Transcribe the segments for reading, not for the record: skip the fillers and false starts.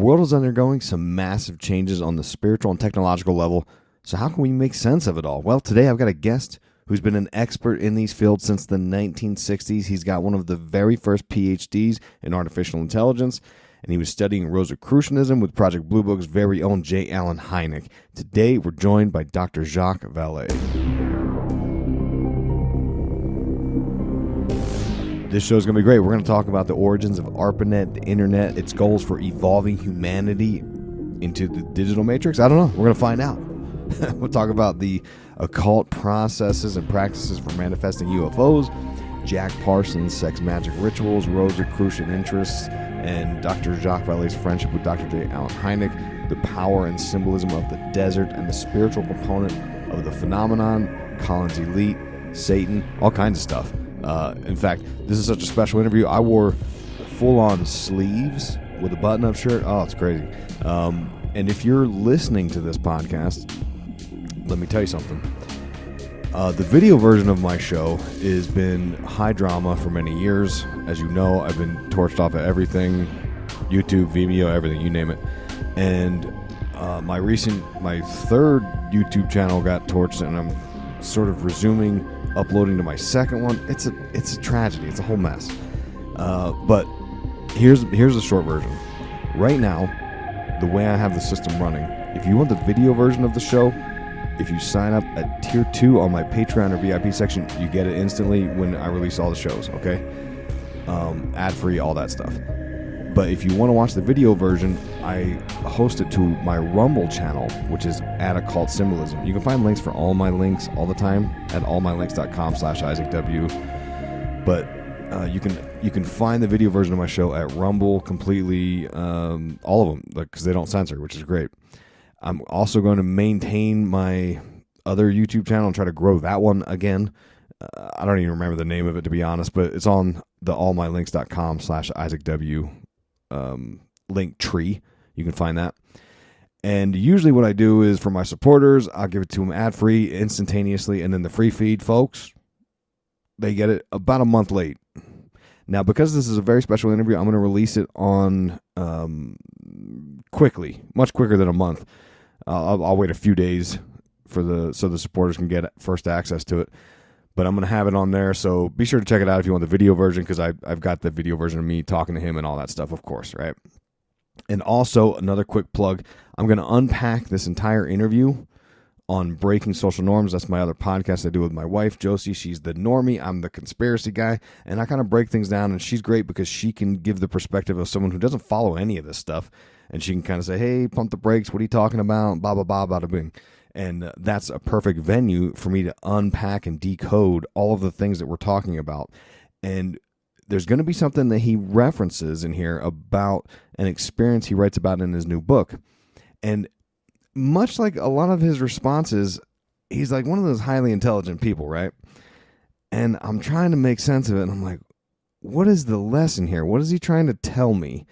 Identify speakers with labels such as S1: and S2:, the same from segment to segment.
S1: world is undergoing some massive changes on the spiritual and technological level, so how can we make sense of it all? Well, today I've got a guest who's been an expert in these fields since the 1960s. He's got one of the very first PhDs in artificial intelligence, and he was studying Rosicrucianism with Project Blue Book's very own J. Allen Hynek. Today, we're joined by Dr. Jacques Vallée. This show's going to be great. We're going to talk about the origins of ARPANet, the internet, its goals for evolving humanity into the digital matrix. I don't know. We're going to find out. We'll talk about the occult processes and practices for manifesting UFOs, Jack Parsons' sex magic rituals, Rosicrucian interests, and Dr. Jacques Vallée's friendship with Dr. J. Allen Hynek, the power and symbolism of the desert, and the spiritual component of the phenomenon, Collins Elite, Satan, all kinds of stuff. In fact, this is such a special interview. I wore full-on sleeves with a button-up shirt. Oh, it's crazy. And if you're listening to this podcast, let me tell you something. The video version of my show has been high drama for many years. As you know, I've been torched off of everything, YouTube, Vimeo, everything, you name it. And my third YouTube channel got torched, and I'm sort of resuming uploading to my second one. It's a tragedy. It's a whole mess. But here's the short version. Right now, the way I have the system running, if you want the video version of the show, if you sign up at tier 2 on my Patreon or VIP section, you get it instantly when I release all the shows, okay? Ad-free, all that stuff. But if you want to watch the video version, I host it to my Rumble channel, which is at Occult Symbolism. You can find links for all my links all the time at allmylinks.com/IsaacW. But you can find the video version of my show at Rumble completely, all of them, because they don't censor, which is great. I'm also going to maintain my other YouTube channel and try to grow that one again. I don't even remember the name of it, to be honest, but it's on the allmylinks.com/IsaacW link tree. You can find that. And usually what I do is, for my supporters, I'll give it to them ad-free instantaneously, and then the free feed folks, they get it about a month late. Now, because this is a very special interview, I'm going to release it on quickly, much quicker than a month. I'll wait a few days so the supporters can get first access to it. But I'm going to have it on there, so be sure to check it out if you want the video version, because I've got the video version of me talking to him and all that stuff, of course, right? And also, another quick plug, I'm going to unpack this entire interview on Breaking Social Norms. That's my other podcast I do with my wife, Josie. She's the normie. I'm the conspiracy guy. And I kind of break things down, and she's great because she can give the perspective of someone who doesn't follow any of this stuff. And she can kind of say, hey, pump the brakes. What are you talking about? Blah, blah, blah, blah, bing. And that's a perfect venue for me to unpack and decode all of the things that we're talking about. And there's going to be something that he references in here about an experience he writes about in his new book. And much like a lot of his responses, he's like one of those highly intelligent people, right? And I'm trying to make sense of it, and I'm like, what is the lesson here? What is he trying to tell me?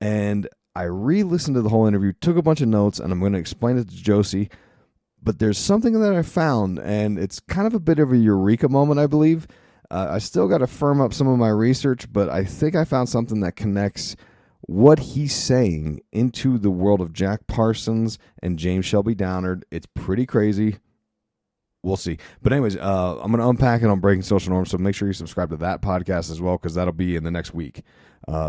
S1: And I re-listened to the whole interview, took a bunch of notes, and I'm going to explain it to Josie. But there's something that I found, and it's kind of a bit of a eureka moment, I believe. I still got to firm up some of my research, but I think I found something that connects what he's saying into the world of Jack Parsons and James Shelby Downard. It's pretty crazy. We'll see. But anyways, I'm going to unpack it on Breaking Social Norms, so make sure you subscribe to that podcast as well, because that'll be in the next week.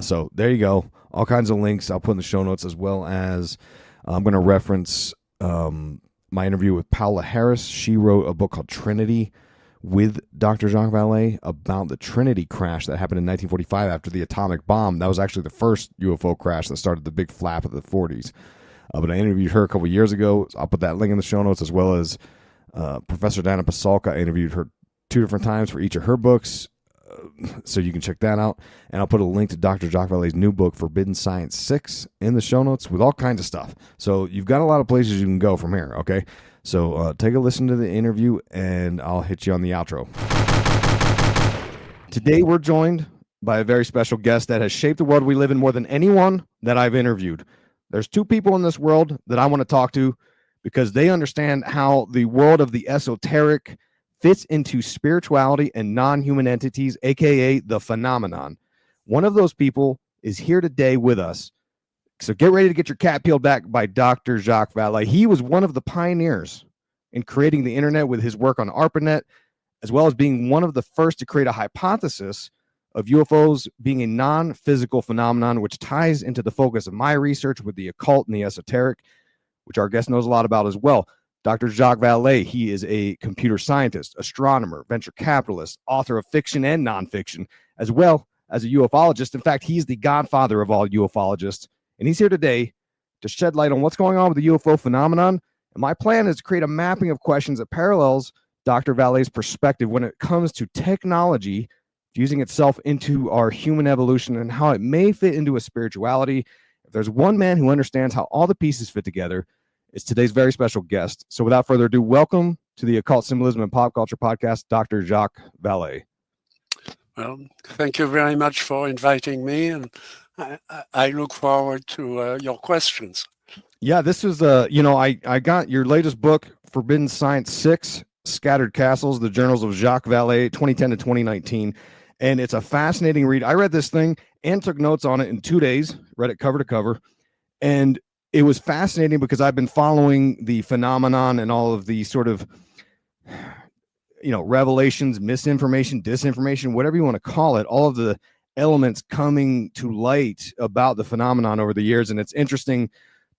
S1: So there you go. All kinds of links I'll put in the show notes, as well as I'm going to reference my interview with Paula Harris. She wrote a book called Trinity with Dr. Jacques Vallée about the Trinity crash that happened in 1945 after the atomic bomb. That was actually the first UFO crash that started the big flap of the 40s. But I interviewed her a couple years ago. I'll put that link in the show notes, as well as Professor Dana Pasulka. I interviewed her 2 different times for each of her books, so you can check that out. And I'll put a link to Dr. Jacques Vallée's new book, Forbidden Science 6, in the show notes with all kinds of stuff. So you've got a lot of places you can go from here, okay? So take a listen to the interview, and I'll hit you on the outro. Today we're joined by a very special guest that has shaped the world we live in more than anyone that I've interviewed. There's 2 people in this world that I want to talk to because they understand how the world of the esoteric fits into spirituality and non-human entities, aka the phenomenon. One of those people is here today with us So get ready to get your cat peeled back by Dr. Jacques Vallée. He was one of the pioneers in creating the internet with his work on ARPANet, as well as being one of the first to create a hypothesis of UFOs being a non-physical phenomenon, which ties into the focus of my research with the occult and the esoteric, which our guest knows a lot about as well. Dr. Jacques Vallée, he is a computer scientist, astronomer, venture capitalist, author of fiction and nonfiction, as well as a ufologist. In fact, he's the godfather of all ufologists, and he's here today to shed light on what's going on with the UFO phenomenon. And my plan is to create a mapping of questions that parallels Dr. Vallée's perspective when it comes to technology fusing itself into our human evolution and how it may fit into a spirituality. If there's one man who understands how all the pieces fit together, it's today's very special guest. So without further ado, welcome to the Occult, Symbolism, and Pop Culture Podcast, Dr. Jacques Vallée.
S2: Well, thank you very much for inviting me, and I look forward to your questions.
S1: Yeah, this is, I got your latest book, Forbidden Science 6, Scattered Castles, the Journals of Jacques Vallée, 2010 to 2019. And it's a fascinating read. I read this thing and took notes on it in 2 days, read it cover to cover. And it was fascinating because I've been following the phenomenon and all of the sort of, revelations, misinformation, disinformation, whatever you want to call it, all of the elements coming to light about the phenomenon over the years. And it's interesting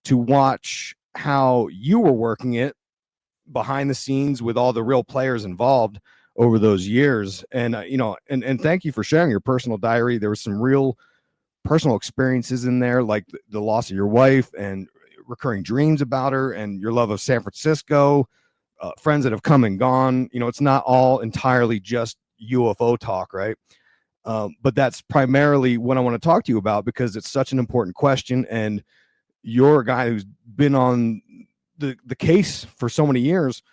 S1: to watch how you were working it behind the scenes with all the real players involved over those years. And, and thank you for sharing your personal diary. There was some real personal experiences in there, like the loss of your wife and recurring dreams about her and your love of San Francisco, friends that have come and gone. It's not all entirely just UFO talk, right? But that's primarily what I want to talk to you about because it's such an important question. And you're a guy who's been on the case for so many years.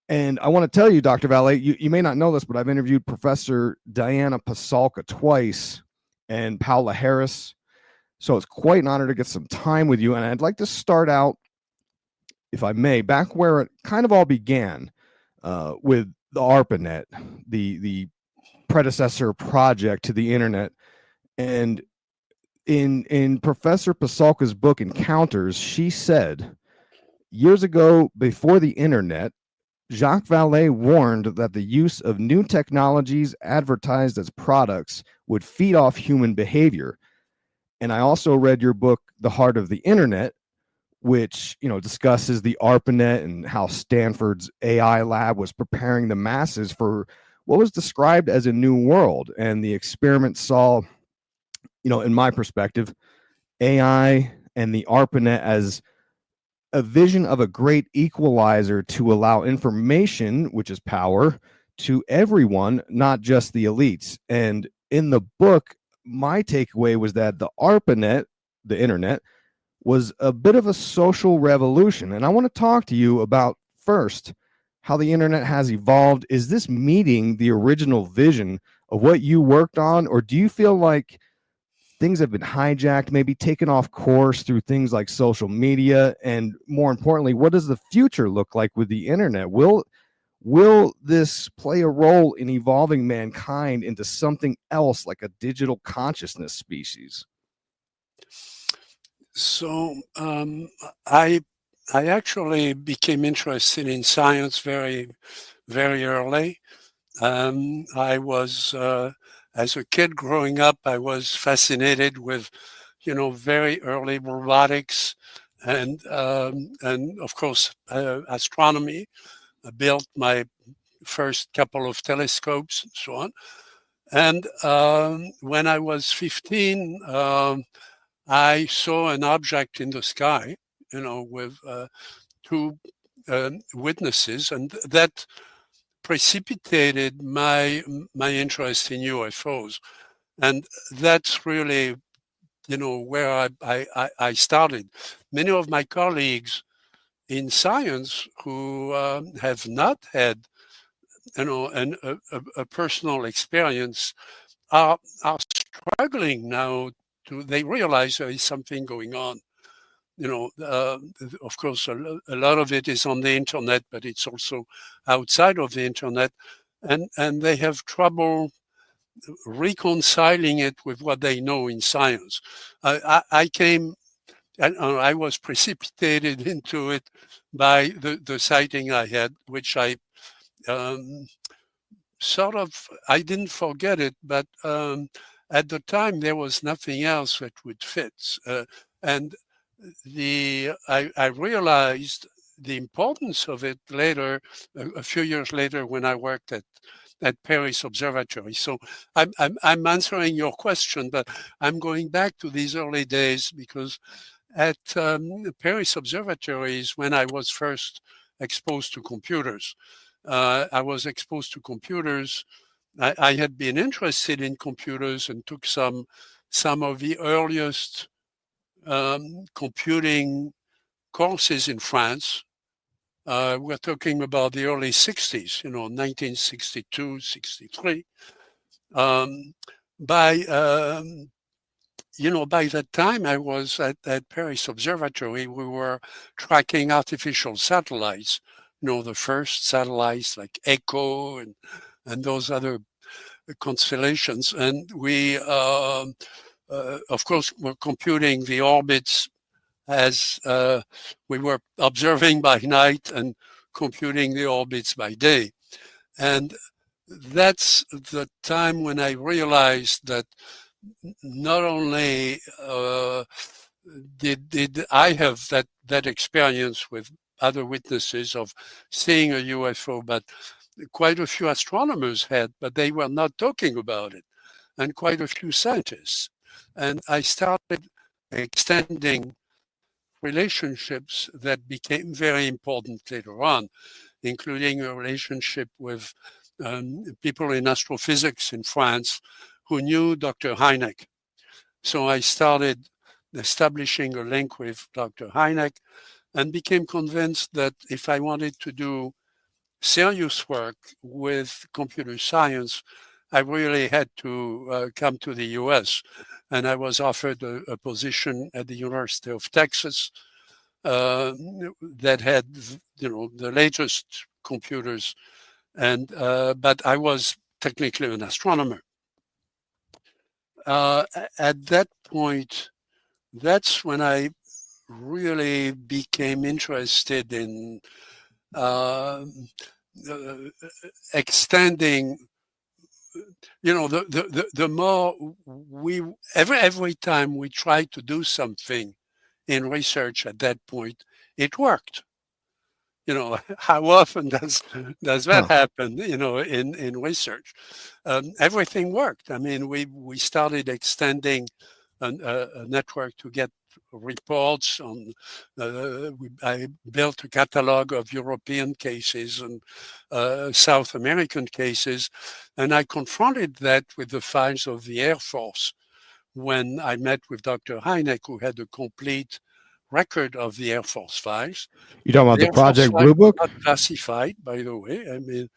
S1: And I want to tell you, Dr. Vallée, you may not know this, but I've interviewed Professor Diana Pasulka twice and Paola Harris. So it's quite an honor to get some time with you. And I'd like to start out, if I may, back where it kind of all began with the ARPANet, the predecessor project to the internet. And in Professor Pasulka's book, Encounters, she said, years ago, before the internet, Jacques Vallée warned that the use of new technologies advertised as products would feed off human behavior. And I also read your book, The Heart of the Internet, which, discusses the ARPANet and how Stanford's AI lab was preparing the masses for what was described as a new world. And the experiment saw, in my perspective, AI and the ARPANet as a vision of a great equalizer to allow information, which is power, to everyone, not just the elites. And in the book, my takeaway was that the ARPANet, the internet, was a bit of a social revolution. And I want to talk to you about, first, how the internet has evolved. Is this meeting the original vision of what you worked on, or do you feel like things have been hijacked, maybe taken off course through things like social media? And more importantly, what does the future look like with the internet? Will this play a role in evolving mankind into something else, like a digital consciousness species?
S2: So I actually became interested in science very, very early. I was as a kid growing up, I was fascinated with, very early robotics and of course astronomy. I built my first couple of telescopes and so on. And when I was 15, I saw an object in the sky, with two witnesses, and that precipitated my interest in UFOs. And that's really, where I started. Many of my colleagues in science who have not had, a personal experience are struggling now. They realize there is something going on. Of course, a lot of it is on the internet, but it's also outside of the internet, and they have trouble reconciling it with what they know in science. I was precipitated into it by the sighting I had, which I I didn't forget it, but at the time there was nothing else that would fit. And I realized the importance of it later, a few years later, when I worked at Paris Observatory. So I'm answering your question, but I'm going back to these early days because at Paris Observatory is when I was first exposed to computers. I was exposed to computers. I had been interested in computers and took some of the earliest computing courses in France. We're talking about the early 60s, 1962, 63. By that time I was at Paris Observatory, we were tracking artificial satellites, the first satellites like Echo and those other constellations. And we, of course, were computing the orbits as we were observing by night and computing the orbits by day. And that's the time when I realized that not only did I have that experience with other witnesses of seeing a UFO, but quite a few astronomers had, but they were not talking about it, and quite a few scientists. And I started extending relationships that became very important later on, including a relationship with people in astrophysics in France who knew Dr. Hynek. So I started establishing a link with Dr. Hynek and became convinced that if I wanted to do serious work with computer science, I really had to come to the US. And I was offered a position at the University of Texas that had, the latest computers. And but I was technically an astronomer. At that point, that's when I really became interested in extending. The more every time we tried to do something in research at that point, it worked. How often does that happen? In research, everything worked. I mean, we started extending a network to get reports on. I built a catalog of European cases and South American cases, and I confronted that with the files of the Air Force when I met with Dr. Hynek, who had a complete record of the Air Force files.
S1: You talking about the Project Blue Book?
S2: Not classified, by the way. I mean,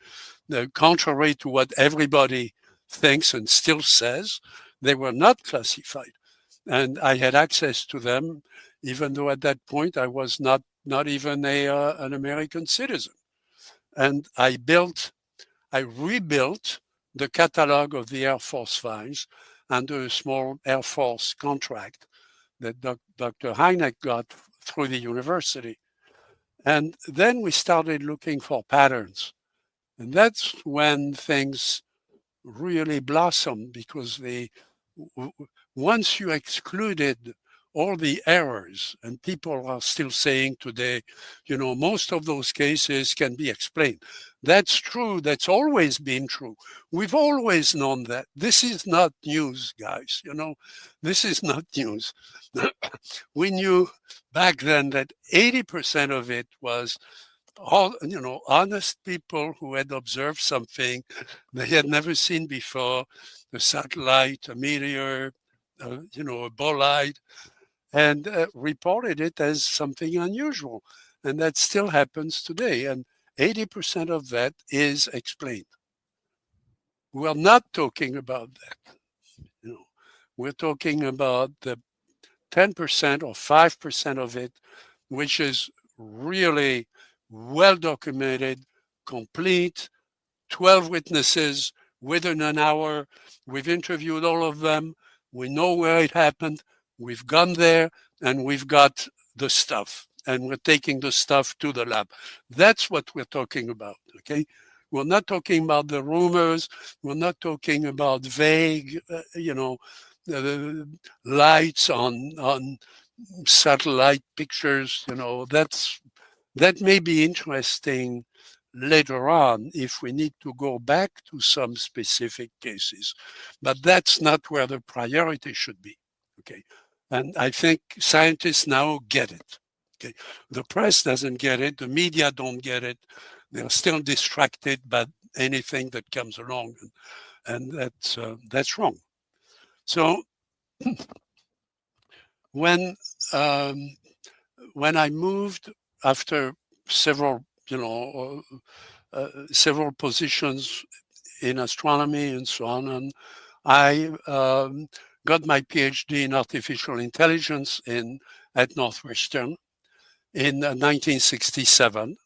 S2: contrary to what everybody thinks and still says, they were not classified. And I had access to them, even though at that point I was not even an American citizen. And I rebuilt the catalog of the Air Force files under a small Air Force contract that Dr. Hynek got through the university. And then we started looking for patterns. And that's when things really blossomed, because once you excluded all the errors, and people are still saying today, most of those cases can be explained. That's true. That's always been true. We've always known that. This is not news, guys. This is not news. We knew back then that 80% of it was all, honest people who had observed something they had never seen before, a satellite, a meteor, a bolide, and reported it as something unusual. And that still happens today. And 80% of that is explained. We're not talking about that. We're talking about the 10% or 5% of it, which is really well documented, complete, 12 witnesses, within an hour. We've interviewed all of them. We know where it happened. We've gone there and we've got the stuff, and we're taking the stuff to the lab. That's what we're talking about, okay? We're not talking about the rumors. We're not talking about vague, lights on satellite pictures. That may be interesting later on if we need to go back to some specific cases, but that's not where the priority should be. Okay, and I think scientists now get it. Okay, the press doesn't get it, the media don't get it. They're still distracted by anything that comes along, and that's wrong. So when I moved after several, several positions in astronomy and so on, and I got my PhD in artificial intelligence at Northwestern in 1967,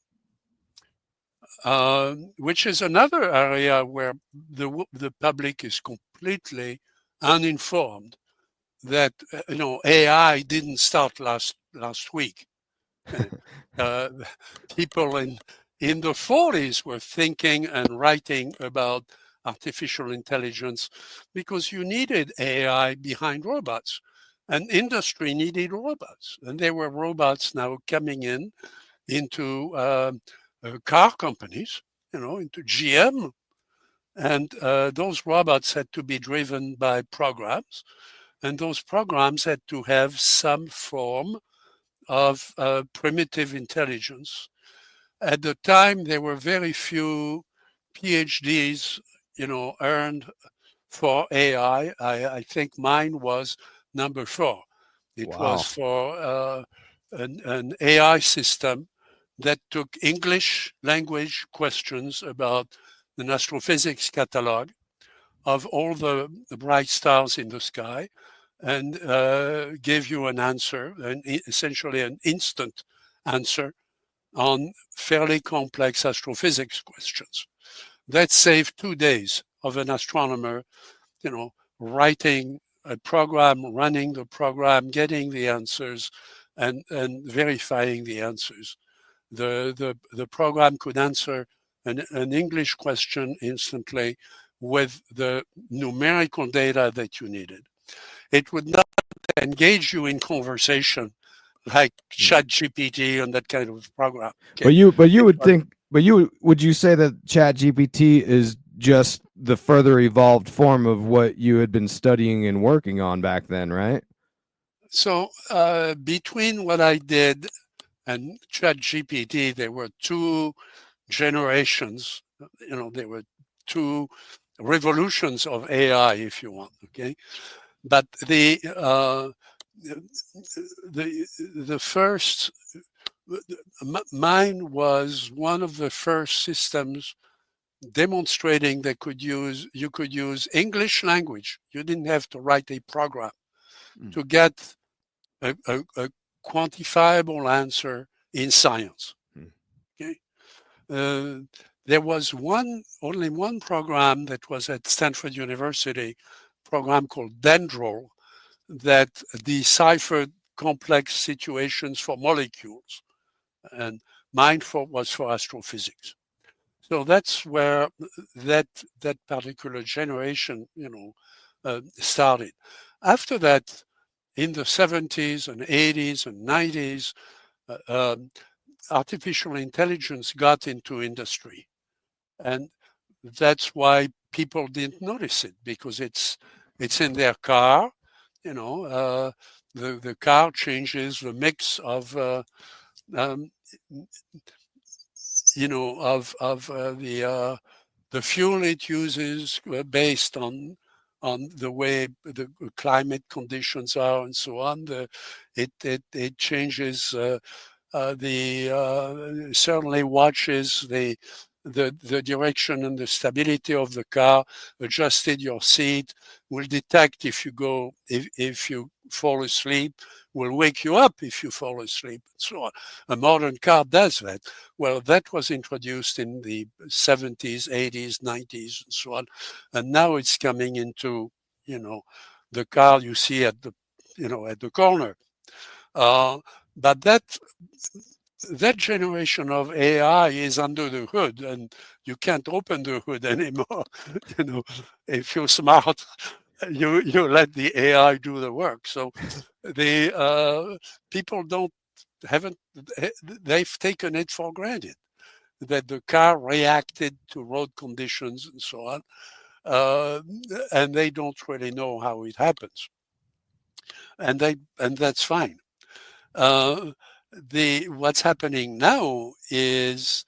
S2: which is another area where the public is completely uninformed. That AI didn't start last week. People in the 40s were thinking and writing about artificial intelligence because you needed AI behind robots, and industry needed robots, and there were robots now coming into car companies, into GM, and those robots had to be driven by programs. And those programs had to have some form of primitive intelligence. At the time, there were very few PhDs, earned for AI. I think mine was number 4. It was for an AI system that took English language questions about an astrophysics catalog of all the bright stars in the sky, and gave you an answer, essentially an instant answer on fairly complex astrophysics questions. That saved 2 days of an astronomer, writing a program, running the program, getting the answers, and verifying the answers. The program could answer an English question instantly with the numerical data that you needed. It would not engage you in conversation like ChatGPT and that kind of program.
S1: Okay. Would you say that ChatGPT is just the further evolved form of what you had been studying and working on back then, right?
S2: So between what I did and ChatGPT, there were 2 generations. There were 2 revolutions of AI, if you want. Okay, but the first, mine was one of the first systems demonstrating you could use English language. You didn't have to write a program to get a quantifiable answer in science. Okay. There was only one program that was at Stanford University, program called Dendrol, that deciphered complex situations for molecules, and mine was for astrophysics. So that's where that particular generation, started. After that, in the 70s and 80s and 90s, artificial intelligence got into industry, and that's why people didn't notice it, because it's in their car. The car changes the mix of the fuel it uses based on the way the climate conditions are and so on. It changes certainly watches the the direction and the stability of the car, adjusted your seat, will detect if you fall asleep, will wake you up if you fall asleep, and so on. A modern car does that. Well, that was introduced in the 70s, 80s, 90s, and so on. And now it's coming into, the car you see at the corner. But that generation of AI is under the hood, and you can't open the hood anymore. If you're smart, you let the AI do the work. So the people they've taken it for granted that the car reacted to road conditions and so on, and they don't really know how it happens, and that's fine. What's happening now is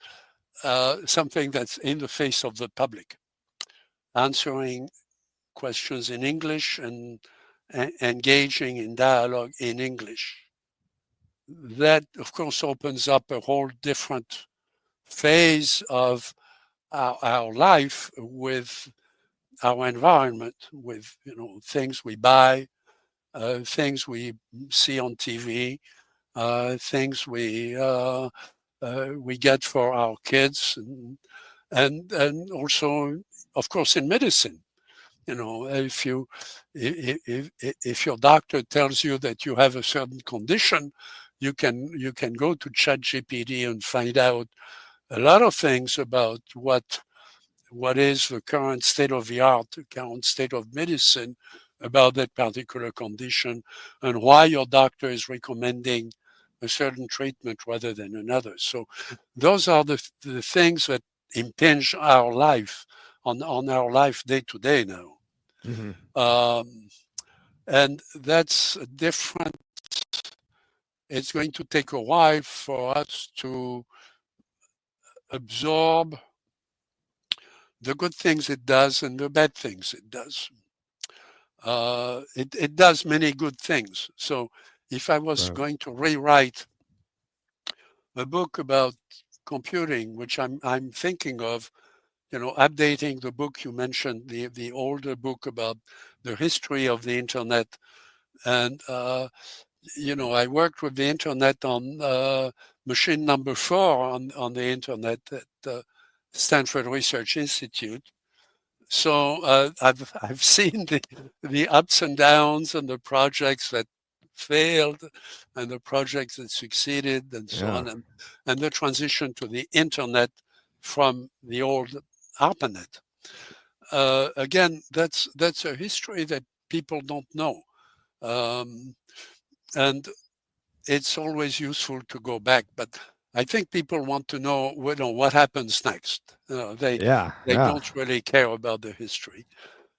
S2: something that's in the face of the public, answering questions in English and engaging in dialogue in English. That, of course, opens up a whole different phase of our life with our environment, with things we buy, things we see on TV, things we get for our kids, and also, of course, in medicine. If your doctor tells you that you have a certain condition, you can go to ChatGPT and find out a lot of things about what is the current state of the art, the current state of medicine about that particular condition, and why your doctor is recommending a certain treatment rather than another. So those are the things that impinge our life on our life day to day now. Mm-hmm. And that's different. It's going to take a while for us to absorb the good things it does and the bad things it does. It does many good things. So if I was going to rewrite a book about computing, which I'm thinking of, updating the book you mentioned, the older book about the history of the internet. And, I worked with the internet on machine number 4 on the internet at Stanford Research Institute. So I've seen the ups and downs and the projects that failed and the projects that succeeded and so on, and the transition to the internet from the old ARPANet. Again, that's a history that people don't know. And it's always useful to go back, but I think people want to know, what happens next. They don't really care about the history.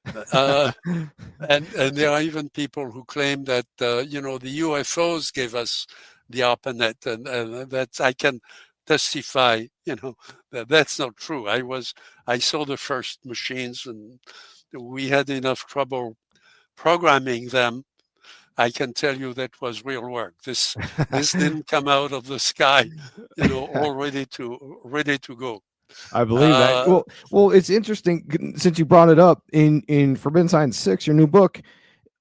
S2: And there are even people who claim that the UFOs gave us the ARPANet, and that I can testify, that that's not true. I saw the first machines, and we had enough trouble programming them. I can tell you that was real work. This didn't come out of the sky, all ready to go.
S1: I believe that. Well, it's interesting since you brought it up in Forbidden Science 6, your new book.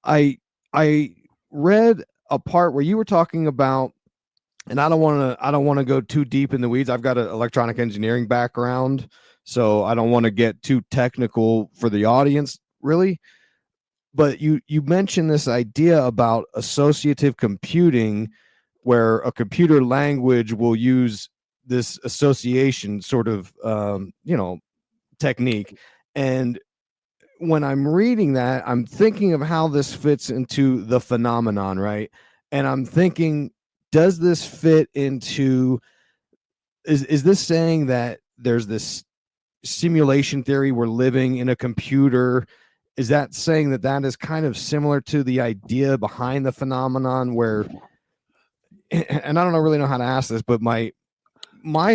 S1: I read a part where you were talking about, and I don't want to go too deep in the weeds. I've got an electronic engineering background, so I don't want to get too technical for the audience, really. But you mentioned this idea about associative computing, where a computer language will use this association sort of technique. And when I'm reading that, I'm thinking of how this fits into the phenomenon, right? And I'm thinking, does this fit into, is this saying that there's this simulation theory, we're living in a computer? Is that saying that is kind of similar to the idea behind the phenomenon, where, and I don't really know how to ask this, but my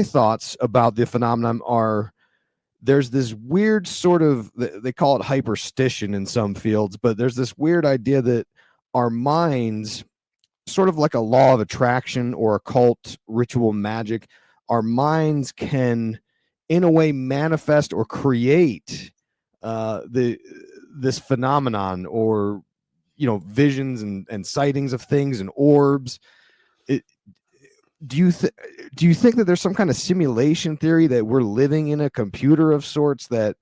S1: thoughts about the phenomenon are, there's this weird sort of, they call it hyperstition in some fields, but there's this weird idea that our minds, sort of like a law of attraction or occult ritual magic, our minds can in a way manifest or create this phenomenon, or visions and sightings of things and orbs. Do you think that there's some kind of simulation theory that we're living in a computer of sorts that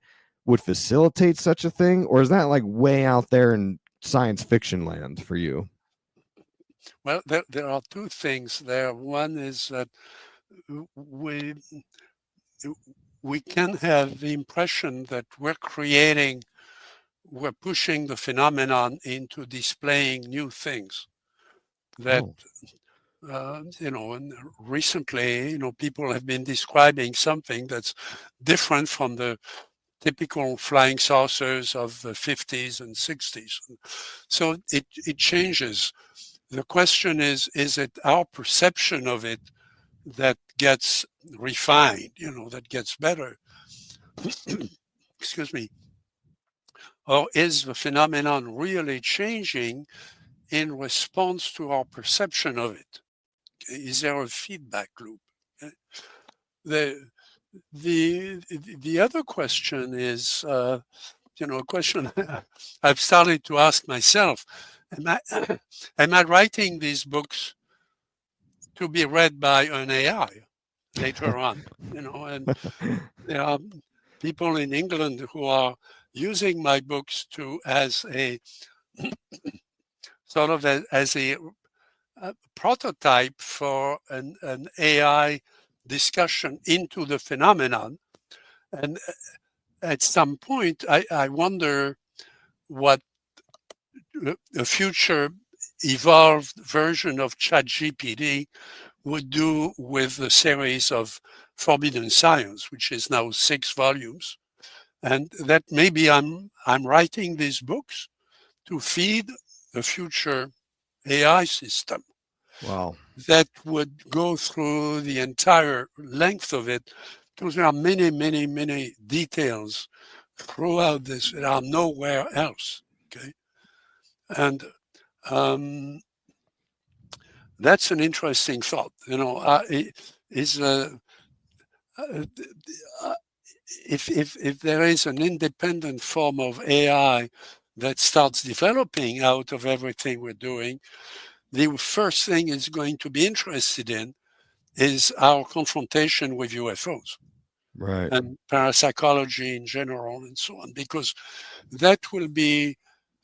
S1: would facilitate such a thing, or is that like way out there in science fiction land for you?
S2: Well, there are two things there. One is that we we can have the impression that we're pushing the phenomenon into displaying new things that and recently, people have been describing something that's different from the typical flying saucers of the 50s and 60s. So it changes. The question is it our perception of it that gets refined, that gets better? Excuse me. Or is the phenomenon really changing in response to our perception of it? Is there a feedback loop? The other question is, a question I've started to ask myself: am I writing these books to be read by an AI later on? And there are people in England who are using my books as a sort of as a prototype for an AI discussion into the phenomenon. And at some point, I wonder what a future evolved version of ChatGPT would do with the series of Forbidden Science, which is now 6 volumes. And that maybe I'm writing these books to feed a future AI system.
S1: Wow.
S2: That would go through the entire length of it, because there are many, many, many details throughout this that are nowhere else. Okay, and that's an interesting thought. If there is an independent form of AI that starts developing out of everything we're doing, the first thing it's going to be interested in is our confrontation with UFOs.
S1: Right.
S2: And parapsychology in general and so on, because that will be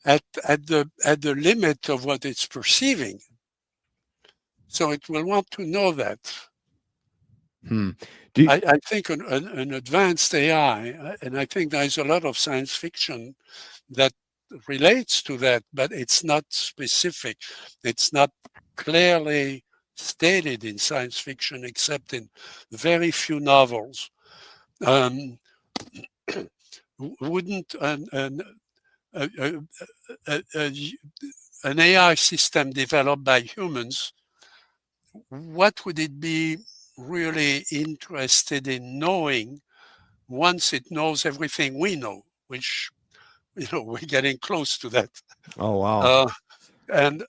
S2: at the limit of what it's perceiving. So it will want to know that. I think an advanced AI, and I think there's a lot of science fiction that relates to that, but it's not specific. It's not clearly stated in science fiction except in very few novels. Wouldn't an AI system developed by humans, what would it be really interested in knowing once it knows everything we know, which, we're getting close to that.
S1: Oh, wow.
S2: And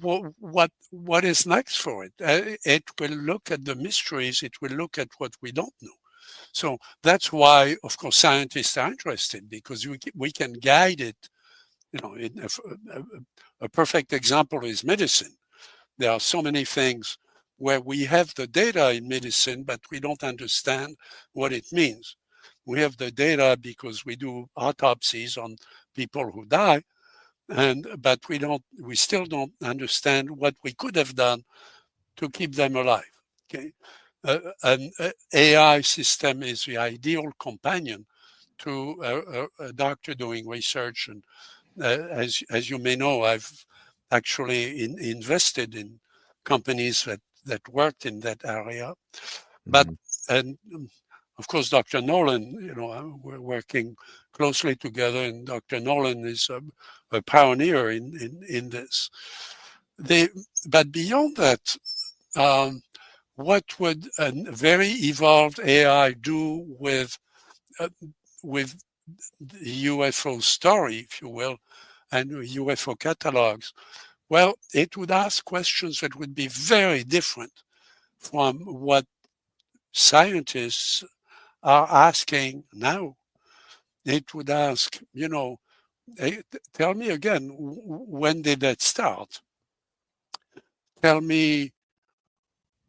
S2: what is next for it? It will look at the mysteries. It will look at what we don't know. So that's why, of course, scientists are interested, because we can guide it. A perfect example is medicine. There are so many things where we have the data in medicine, but we don't understand what it means. We have the data because we do autopsies on people who die, but we still don't understand what we could have done to keep them alive. Okay, an AI system is the ideal companion to a doctor doing research, and as you may know, I've actually invested in companies that worked in that area. But and of course, Dr. Nolan, we're working closely together, and Dr. Nolan is a pioneer in this. But beyond that, what would a very evolved AI do with the UFO story, if you will, and UFO catalogs? Well, it would ask questions that would be very different from what scientists are asking now. It would ask, hey, tell me again, when did that start? Tell me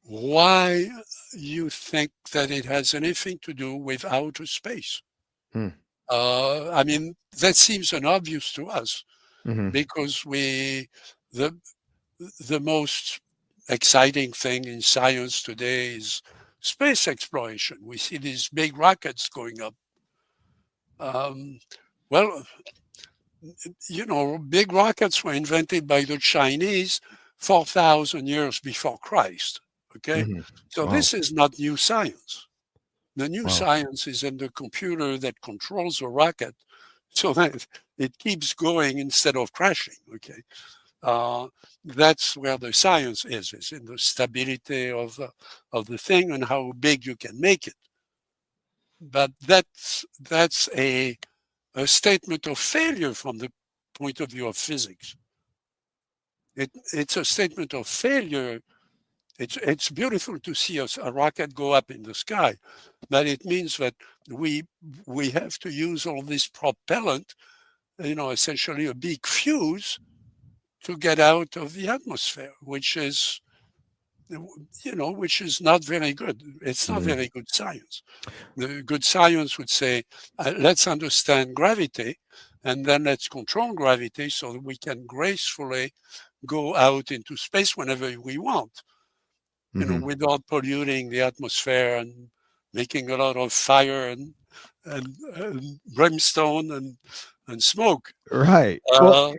S2: why you think that it has anything to do with outer space. I mean, that seems obvious to us because the most exciting thing in science today is space exploration. We see these big rockets going up. Well, big rockets were invented by the Chinese 4,000 years before Christ. Okay, so this is not new science. The new science is in the computer that controls the rocket so that it keeps going instead of crashing. Okay, that's where the science is in the stability of the thing and how big you can make it. But that's a statement of failure from the point of view of physics. It's a statement of failure. It's beautiful to see a rocket go up in the sky, but it means that we have to use all this propellant, essentially a big fuse, to get out of the atmosphere, which is not very good. It's not very good science. The good science would say, let's understand gravity, and then let's control gravity so that we can gracefully go out into space whenever we want, without polluting the atmosphere and making a lot of fire and brimstone and smoke.
S1: Right. Well,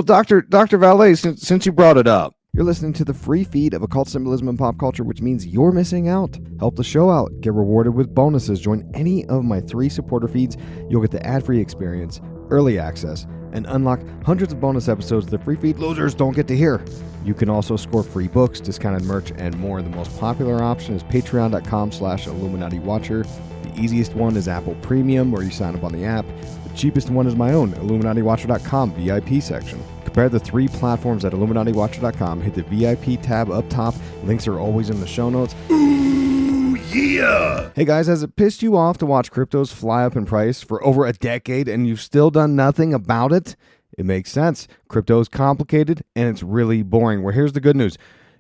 S1: Dr. Vallée, since you brought it up, you're listening to the free feed of Occult Symbolism and Pop Culture, which means you're missing out. Help the show out. Get rewarded with bonuses. Join any of my 3 supporter feeds. You'll get the ad-free experience, early access, and unlock hundreds of bonus episodes the free feed losers don't get to hear. You can also score free books, discounted merch, and more. The most popular option is patreon.com/IlluminatiWatcher. The easiest one is Apple Premium, where you sign up on the app. The cheapest one is my own, IlluminatiWatcher.com VIP section. Compare the 3 platforms at IlluminatiWatcher.com. Hit the VIP tab up top. Links are always in the show notes. Ooh, yeah! Hey guys, has it pissed you off to watch cryptos fly up in price for over a decade and you've still done nothing about it? It makes sense. Crypto is complicated and it's really boring. Well, here's the good news.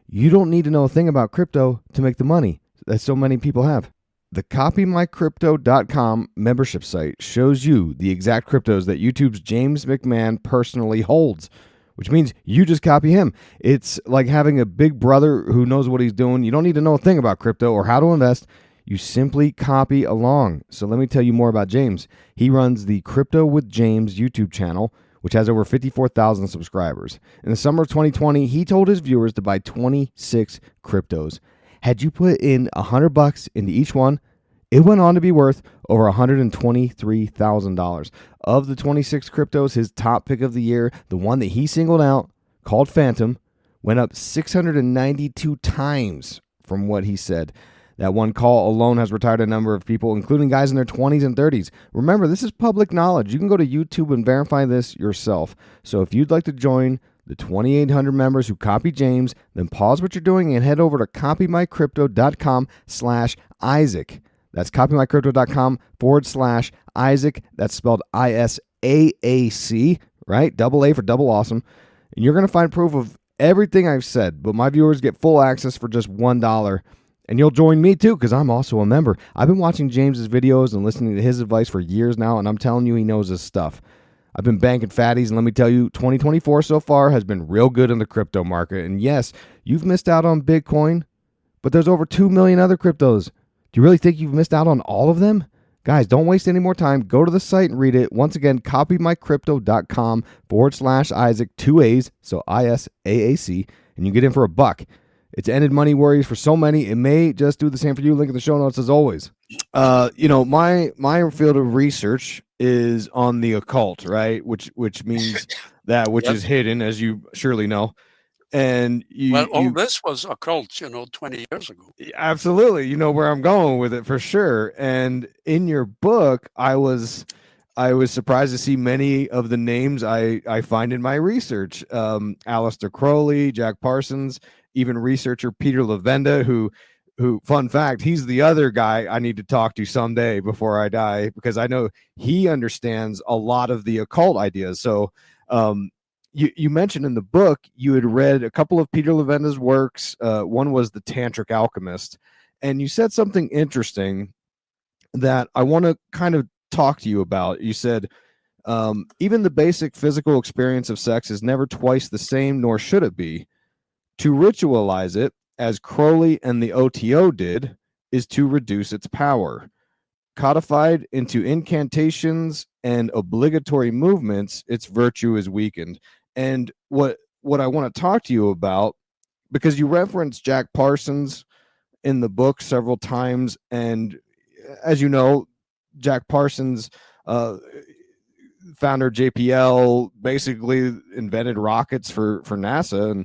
S1: You don't need to know a thing about crypto to make the money that so many people have. The copymycrypto.com membership site shows you the exact cryptos that YouTube's James McMahon personally holds, which means you just copy him. It's like having a big brother who knows what he's doing. You don't need to know a thing about crypto or how to invest. You simply copy along. So let me tell you more about James. He runs the Crypto with James YouTube channel, which has over 54,000 subscribers. In the summer of 2020, he told his viewers to buy 26 cryptos. Had you put in $100 into each one, it went on to be worth over $123,000. Of the 26 cryptos, his top pick of the year, the one that he singled out, called Phantom, went up 692 times from what he said. That one call alone has retired a number of people, including guys in their 20s and 30s. Remember, this is public knowledge. You can go to YouTube and verify this yourself. So if you'd like to join the 2,800 members who copy James, then pause what you're doing and head over to copymycrypto.com/Isaac. That's copymycrypto.com/Isaac. That's spelled ISAAC, right? Double A for double awesome. And you're going to find proof of everything I've said, but my viewers get full access for just $1. And you'll join me too, because I'm also a member. I've been watching James's videos and listening to his advice for years now, and I'm telling you, he knows his stuff. I've been banking fatties, and let me tell you, 2024 so far has been real good in the crypto market. And yes, you've missed out on Bitcoin, but there's over 2 million other cryptos. Do you really think you've missed out on all of them? Guys, don't waste any more time. Go to the site and read it. Once again, copymycrypto.com/Isaac, 2 A's, so ISAAC, and you get in for $1. It's ended money worries for so many. It may just do the same for you. Link in the show notes as always. My field of research is on the occult, right? Which means that which is hidden, as you surely know. And
S2: this was occult, 20 years ago.
S1: Absolutely. You know where I'm going with it for sure. And in your book, I was surprised to see many of the names I find in my research. Aleister Crowley, Jack Parsons, even researcher Peter Levenda, who who, fun fact, he's the other guy I need to talk to someday before I die, because I know he understands a lot of the occult ideas. So you mentioned in the book you had read a couple of Peter Levenda's works. One was The Tantric Alchemist, and you said something interesting that I want to kind of talk to you about. You said, even the basic physical experience of sex is never twice the same, nor should it be. To ritualize it, as Crowley and the OTO did, is to reduce its power. Codified into incantations and obligatory movements, its virtue is weakened. And what I want to talk to you about, because you reference Jack Parsons in the book several times, and as you know, Jack Parsons, founder JPL, basically invented rockets for NASA,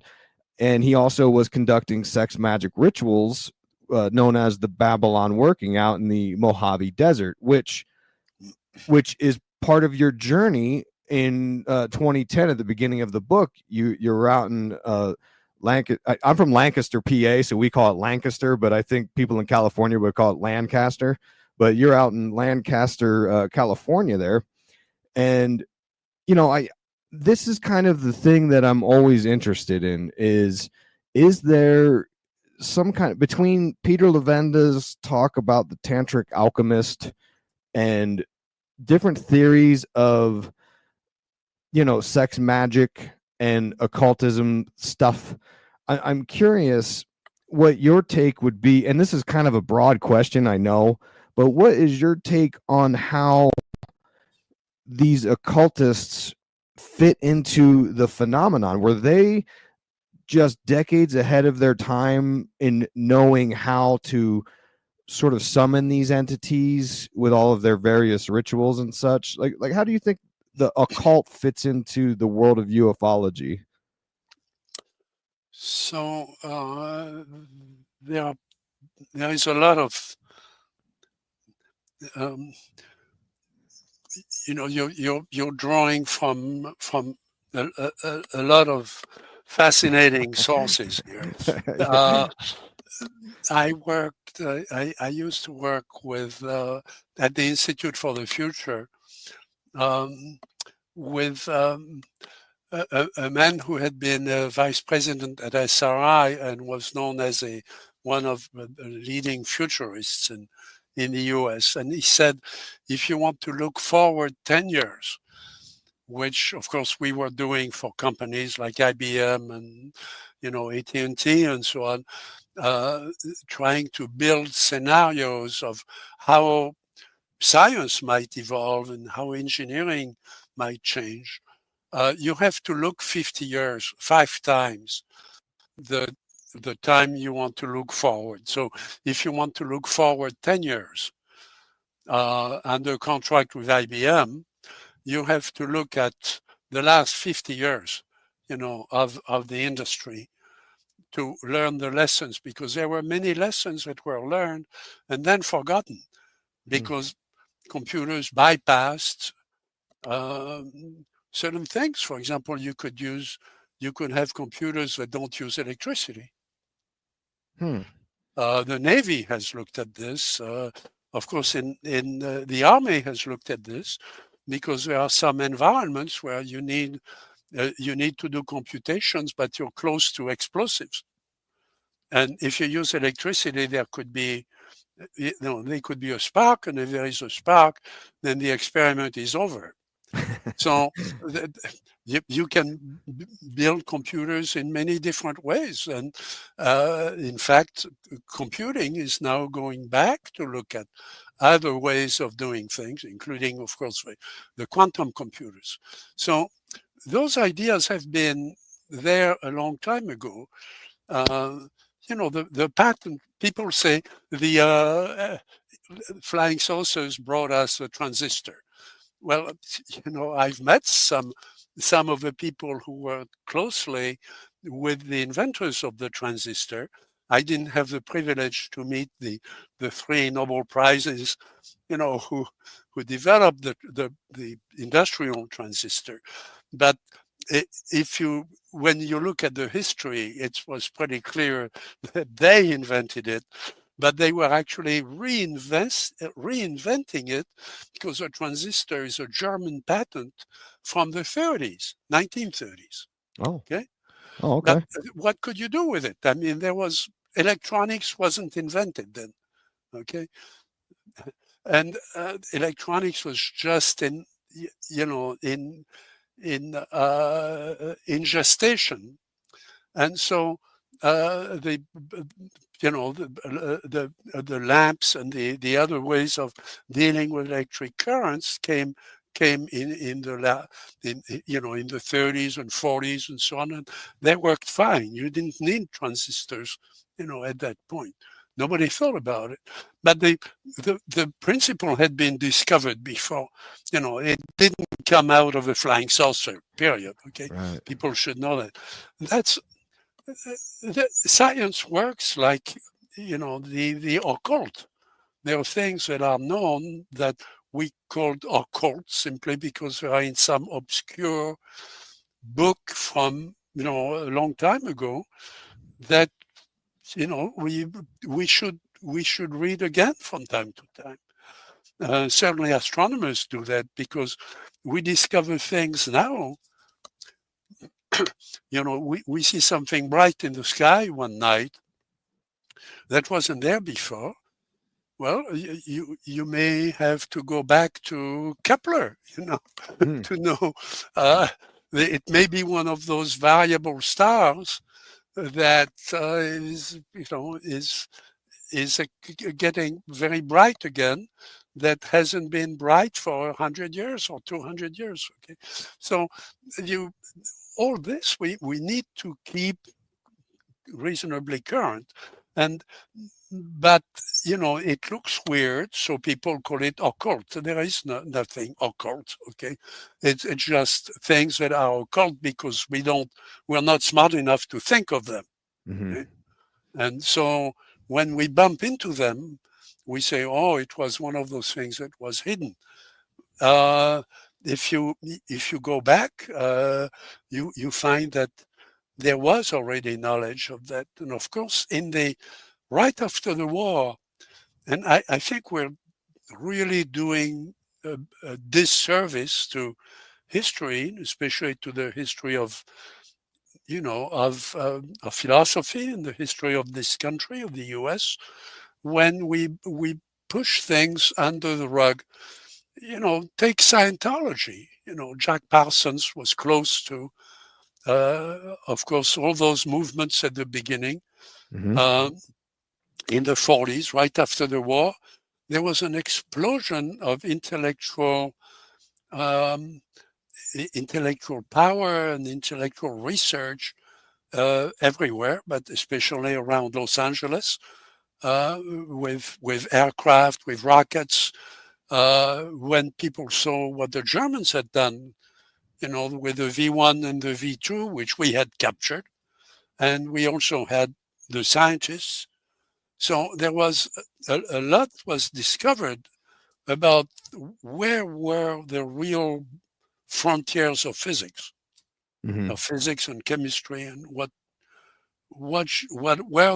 S1: and he also was conducting sex magic rituals known as the Babylon working out in the Mojave Desert, which is part of your journey in 2010. At the beginning of the book, you're out in Lancaster. I'm from Lancaster, PA, so we call it Lancaster, but I think people in California would call it Lancaster. But you're out in Lancaster, California there. And, this is kind of the thing that I'm always interested in is there some kind of, between Peter Levenda's talk about the Tantric Alchemist and different theories of, sex magic and occultism stuff, I'm curious what your take would be. And this is kind of a broad question, I know, but what is your take on how these occultists fit into the phenomenon? Were they just decades ahead of their time in knowing how to sort of summon these entities with all of their various rituals and such? Like how do you think the occult fits into the world of ufology?
S2: So there is a lot of you're drawing from a lot of fascinating sources here. I used to work with at the Institute for the Future with a man who had been vice president at SRI and was known as one of the leading futurists in the US. And he said, if you want to look forward 10 years, which of course we were doing for companies like IBM and AT&T and so on, trying to build scenarios of how science might evolve and how engineering might change. You have to look 50 years, 5 times the time you want to look forward. So if you want to look forward 10 years under contract with IBM, you have to look at the last 50 years, of the industry to learn the lessons, because there were many lessons that were learned and then forgotten because computers bypassed certain things. For example, you could have computers that don't use electricity. The Navy has looked at this. Of course, in the Army has looked at this, because there are some environments where you need to do computations, but you're close to explosives. And if you use electricity, there could be, there could be a spark, and if there is a spark, then the experiment is over. So you can build computers in many different ways. And in fact, computing is now going back to look at other ways of doing things, including, of course, the quantum computers. So those ideas have been there a long time ago. The patent, people say the flying saucers brought us a transistor. Well, I've met some of the people who worked closely with the inventors of the transistor. I didn't have the privilege to meet the 3 Nobel Prizes, who developed the industrial transistor. But when you look at the history, it was pretty clear that they invented it, but they were actually reinventing it, because a transistor is a German patent from the 30s, 1930s.
S1: Oh.
S2: Okay.
S1: Oh,
S2: But
S1: okay.
S2: what could you do with it? I mean, electronics wasn't invented then. Okay. And electronics was just in gestation. And so the the lamps and the other ways of dealing with electric currents came in the in the 30s and 40s and so on, and they worked fine. You didn't need transistors, at that point. Nobody thought about it, but the principle had been discovered before. It didn't come out of a flying saucer. Period. Okay,
S1: Right.
S2: people should know that. That's the science works like the occult. There are things that are known that we called occult simply because they are in some obscure book from a long time ago that we should read again from time to time. Certainly astronomers do that because we discover things now. We see something bright in the sky one night that wasn't there before. Well, you may have to go back to Kepler,
S1: Hmm.
S2: to know it may be one of those variable stars that is getting very bright again, that hasn't been bright for 100 years or 200 years. Okay, so all this we need to keep reasonably current, but it looks weird, so people call it occult. There is nothing occult. Okay, it's just things that are occult because we're not smart enough to think of them.
S1: Mm-hmm.
S2: Okay? And so when we bump into them, we say, oh, it was one of those things that was hidden. uh, if you go back, you find that there was already knowledge of that. And of course, right after the war, and I think we're really doing a disservice to history, especially to the history of philosophy and the history of this country, of the U.S., when we push things under the rug. Take Scientology. Jack Parsons was close to, of course, all those movements at the beginning.
S1: Mm-hmm.
S2: In the 40s, right after the war, there was an explosion of um, intellectual power and intellectual research everywhere, but especially around Los Angeles, with aircraft, with rockets. When people saw what the Germans had done, with the V1 and the V2, which we had captured, and we also had the scientists. So there was a lot was discovered about where were the real frontiers of physics,
S1: Mm-hmm.
S2: and chemistry, and what were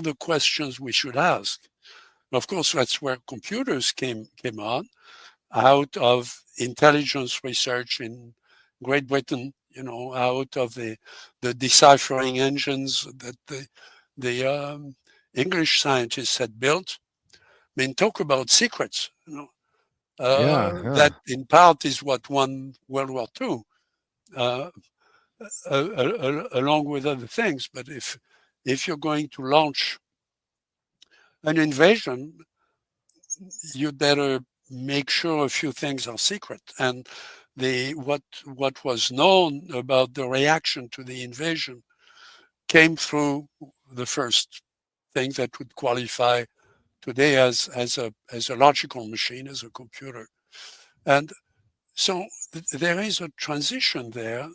S2: the questions we should ask. Of course, that's where computers came on, out of intelligence research in Great Britain. Out of the deciphering engines that the English scientists had built. I mean, talk about secrets.
S1: Yeah. Yeah.
S2: That in part is what won World War II, uh, along with other things. But if you're going to launch an invasion, you better make sure a few things are secret. And what was known about the reaction to the invasion came through the first thing that would qualify today as a logical machine, as a computer. And so there is a transition there.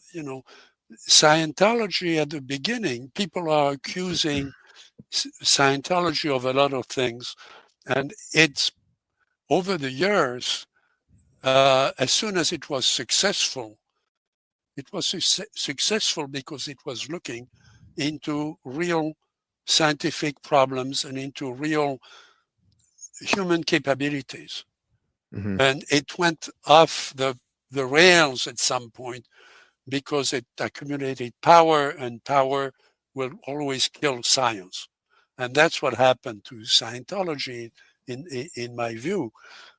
S2: Scientology at the beginning, people are accusing Scientology of a lot of things, and it's over the years. As soon as it was successful because it was looking into real scientific problems and into real human capabilities.
S1: Mm-hmm.
S2: And it went off the rails at some point because it accumulated power, and power will always kill science. And that's what happened to Scientology, in my view.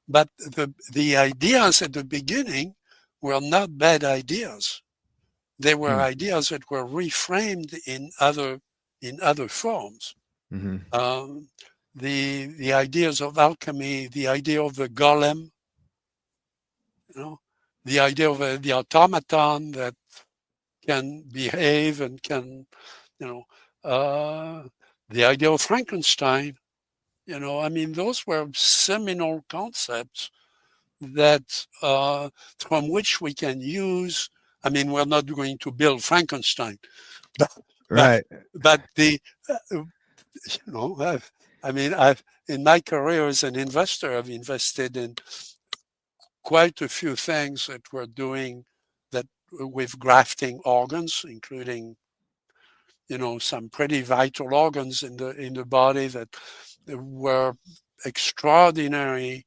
S2: But the ideas at the beginning were not bad ideas. They were ideas that were reframed in other forms.
S1: Mm-hmm.
S2: The ideas of alchemy, the idea of the golem, the idea of the automaton that can behave and can, the idea of Frankenstein. I mean, those were seminal concepts that from which we can use. I mean, we're not going to build Frankenstein, but
S1: Right.
S2: but I mean, I've in my career as an investor, I've invested in quite a few things that we're doing that with grafting organs, including some pretty vital organs in the body that were extraordinary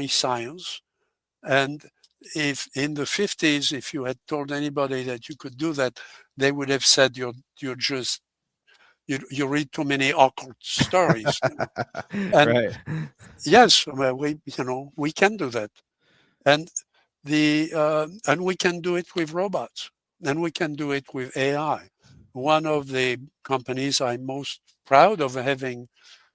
S2: science. And if in the 50s, if you had told anybody that you could do that, they would have said you're just you read too many occult stories. And
S1: Right.
S2: yes, well, we can do that. And and we can do it with robots, and we can do it with AI. One of the companies I'm most proud of having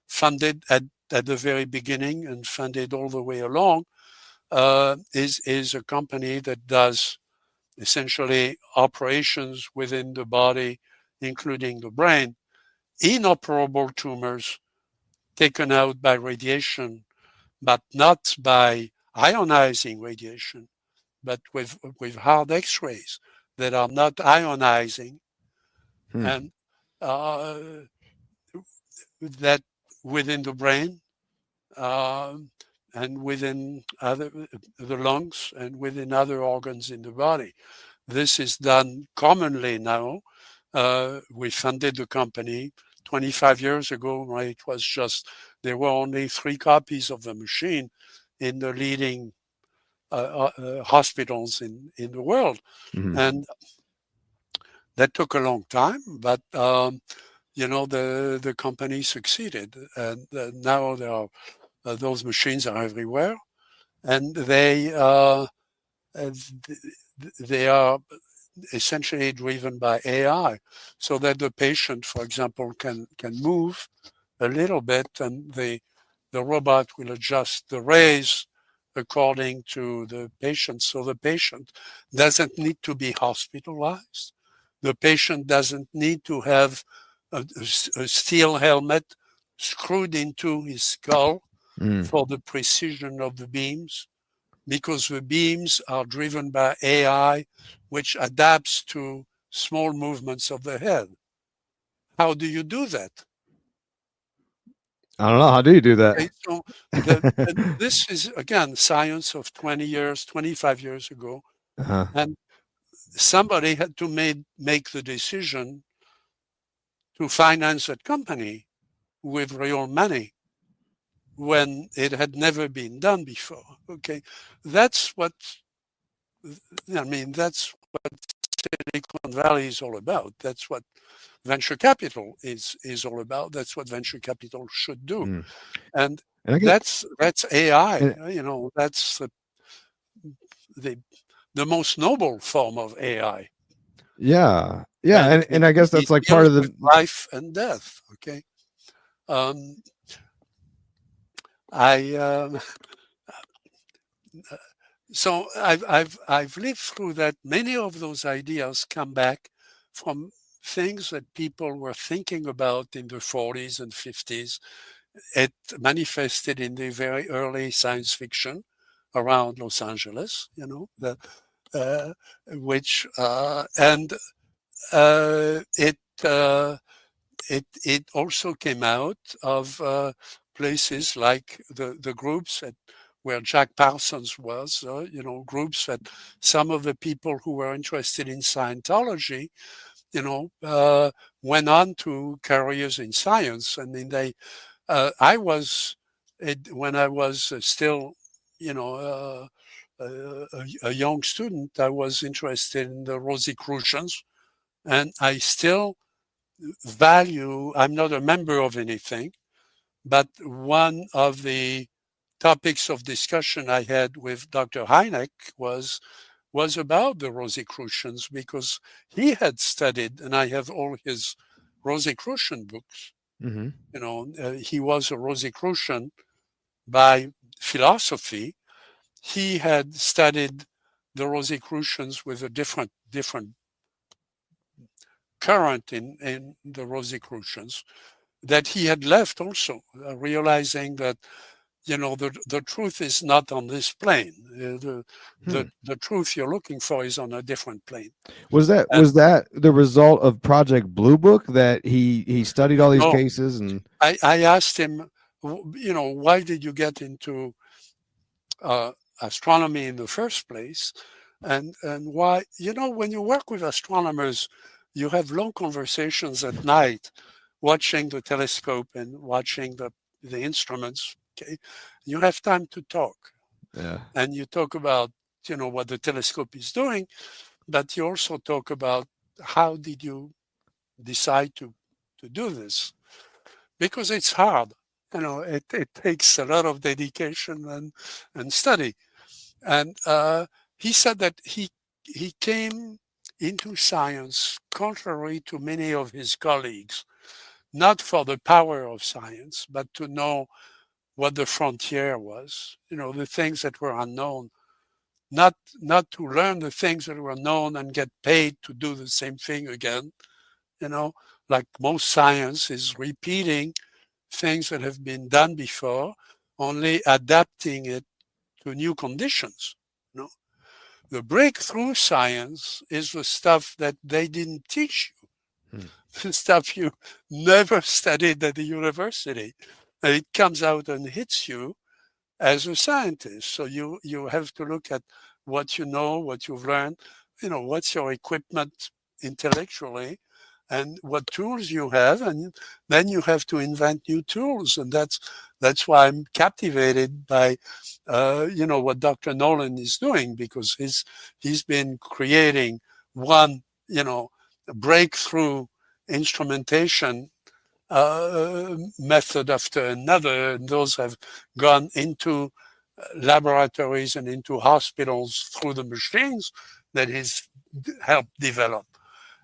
S2: funded at the very beginning and funded all the way along is a company that does essentially operations within the body, including the brain, inoperable tumors taken out by radiation, but not by ionizing radiation, but with hard X-rays that are not ionizing, and uh, that within the brain and within the lungs and within other organs in the body. This is done commonly now. We funded the company 25 years ago. Right? It was just there were only 3 copies of the machine in the leading hospitals in the world,
S1: Mm-hmm.
S2: and that took a long time. But the company succeeded, and now there are those machines are everywhere, and they are essentially driven by AI, so that the patient, for example, can move a little bit, and the robot will adjust the rays according to the patient. So the patient doesn't need to be hospitalized. The patient doesn't need to have a steel helmet screwed into his skull for the precision of the beams, because the beams are driven by AI, which adapts to small movements of the head. How do you do that?
S1: I don't know. How do you do that?
S2: Okay, so this is, again, science of 20 years, 25 years ago.
S1: Uh-huh.
S2: And somebody had to make the decision to finance that company with real money when it had never been done before. Okay, that's what that's what Silicon Valley is all about. That's what venture capital is all about. That's what venture capital should do, and
S1: And I guess
S2: that's AI.
S1: and,
S2: That's the most noble form of AI.
S1: yeah,
S2: And
S1: and I guess
S2: it
S1: that's like part
S2: deals
S1: of
S2: with
S1: the
S2: life and death. Okay, um, I so I've lived through that. Many of those ideas come back from things that people were thinking about in the 40s and 50s. It manifested in the very early science fiction around Los Angeles, which and it also came out of places like the groups where Jack Parsons was, groups that some of the people who were interested in Scientology, went on to careers in science. I mean, I was when I was still, a young student. I was interested in the Rosicrucians, and I still value. I'm not a member of anything, but one of the topics of discussion I had with Dr. Hynek was about the Rosicrucians because he had studied, and I have all his Rosicrucian books.
S1: Mm-hmm.
S2: He was a Rosicrucian by philosophy. He had studied the Rosicrucians with a different current in the Rosicrucians that he had left also, realizing that the truth is not on this plane. The truth you're looking for is on a different plane.
S1: Was
S2: And
S1: that the result of Project Blue Book, that he studied all these
S2: no,
S1: cases? And
S2: I asked him, why did you get into astronomy in the first place, and why? When you work with astronomers, you have long conversations at night, watching the telescope and watching the instruments. Okay, you have time to talk,
S1: yeah,
S2: and you talk about what the telescope is doing, but you also talk about how did you decide to do this, because it's hard. It takes a lot of dedication and study. And he said that he came into science contrary to many of his colleagues, not for the power of science, but to know what the frontier was, the things that were unknown, not to learn the things that were known and get paid to do the same thing again, you know, like most science is repeating things that have been done before, only adapting it to new conditions. You know, the breakthrough science is the stuff that they didn't teach you,
S1: Hmm.
S2: the stuff you never studied at the university. And it comes out and hits you as a scientist. So you have to look at what you know, what you've learned, what's your equipment intellectually, and what tools you have, and then you have to invent new tools. And that's why I'm captivated by what Dr. Nolan is doing, because he's been creating one breakthrough instrumentation method after another, and those have gone into laboratories and into hospitals through the machines that he's helped develop.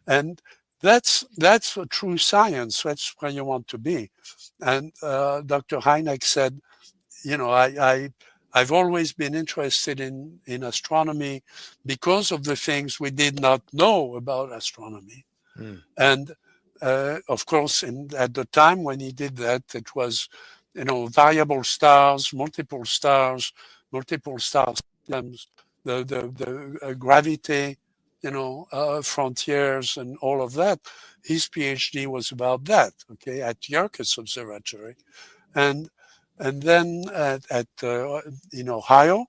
S2: And that's a true science. That's where you want to be. And Dr. Hynek said, I've always been interested in astronomy because of the things we did not know about astronomy.
S1: Hmm.
S2: And of course, at the time when he did that, it was, variable stars, multiple stars, multiple star systems, the gravity, frontiers, and all of that. His PhD was about that. Okay, at Yerkes Observatory, and then in Ohio,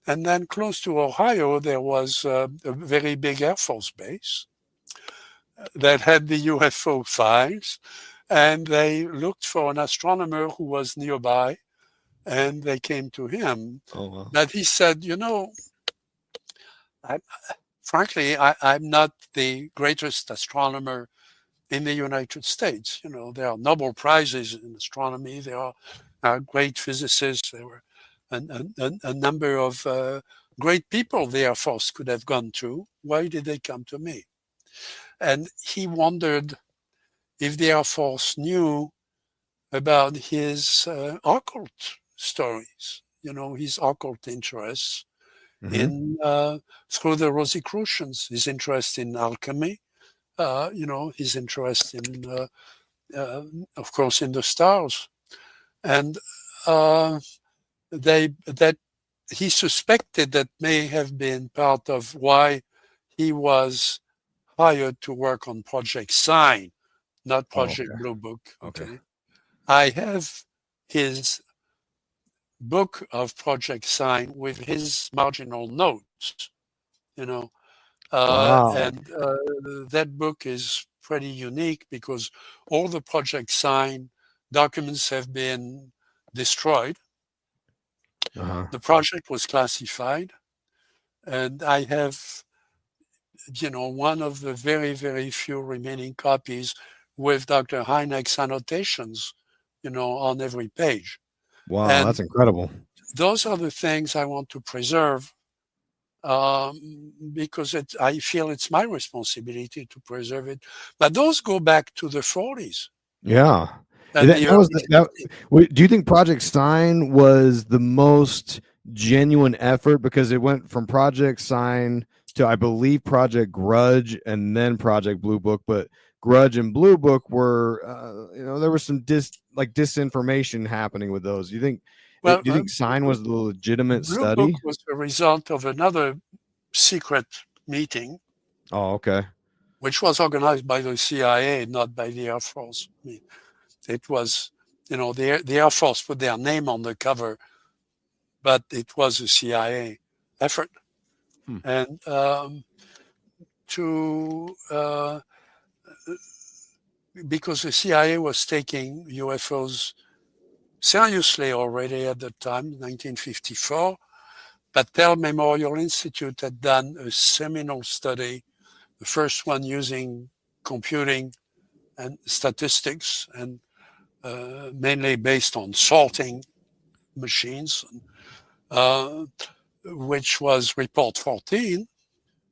S2: and then close to Ohio there was a very big Air Force base that had the UFO files, and they looked for an astronomer who was nearby, and they came to him.
S1: Oh wow.
S2: But he said, I, frankly, I'm not the greatest astronomer in the United States. There are Nobel Prizes in astronomy. There are great physicists. There were a number of great people the Air Force could have gone to. Why did they come to me? And he wondered if the Air Force knew about his occult stories, his occult interests
S1: Mm-hmm.
S2: in through the Rosicrucians, his interest in alchemy, his interest in, of course, in the stars, and that he suspected that may have been part of why he was hired to work on Project Sign, not
S1: Oh,
S2: Project
S1: okay.
S2: Blue Book.
S1: Okay.
S2: Okay, I have his book of Project Sign with his marginal notes, you know,
S1: Wow.
S2: and that book is pretty unique because all the Project Sign documents have been destroyed.
S1: Uh-huh.
S2: The project was classified, and I have, one of the very, very few remaining copies with Dr. Hynek's annotations, on every page.
S1: Wow, that's
S2: And
S1: incredible.
S2: those are the things I want to preserve, because I feel it's my responsibility to preserve it. But those go back to the 40s
S1: Yeah.
S2: and the
S1: That was
S2: early
S1: that.
S2: 50s.
S1: Do you think Project Sign was the most genuine effort, because it went from Project Sign to, I believe, Project Grudge and then Project Blue Book, but Grudge and Blue Book were, there was some disinformation happening with those.
S2: Well,
S1: Do you think Sign was the legitimate
S2: Blue Book
S1: study?
S2: was the result of another secret meeting,
S1: Oh, okay.
S2: which was organized by the CIA, not by the Air Force. I mean, it was, the Air Force put their name on the cover, but it was a CIA effort.
S1: Hmm.
S2: And because the CIA was taking UFOs seriously already at the time, 1954, Patel Memorial Institute had done a seminal study, the first one using computing and statistics, and mainly based on sorting machines, which was Report 14,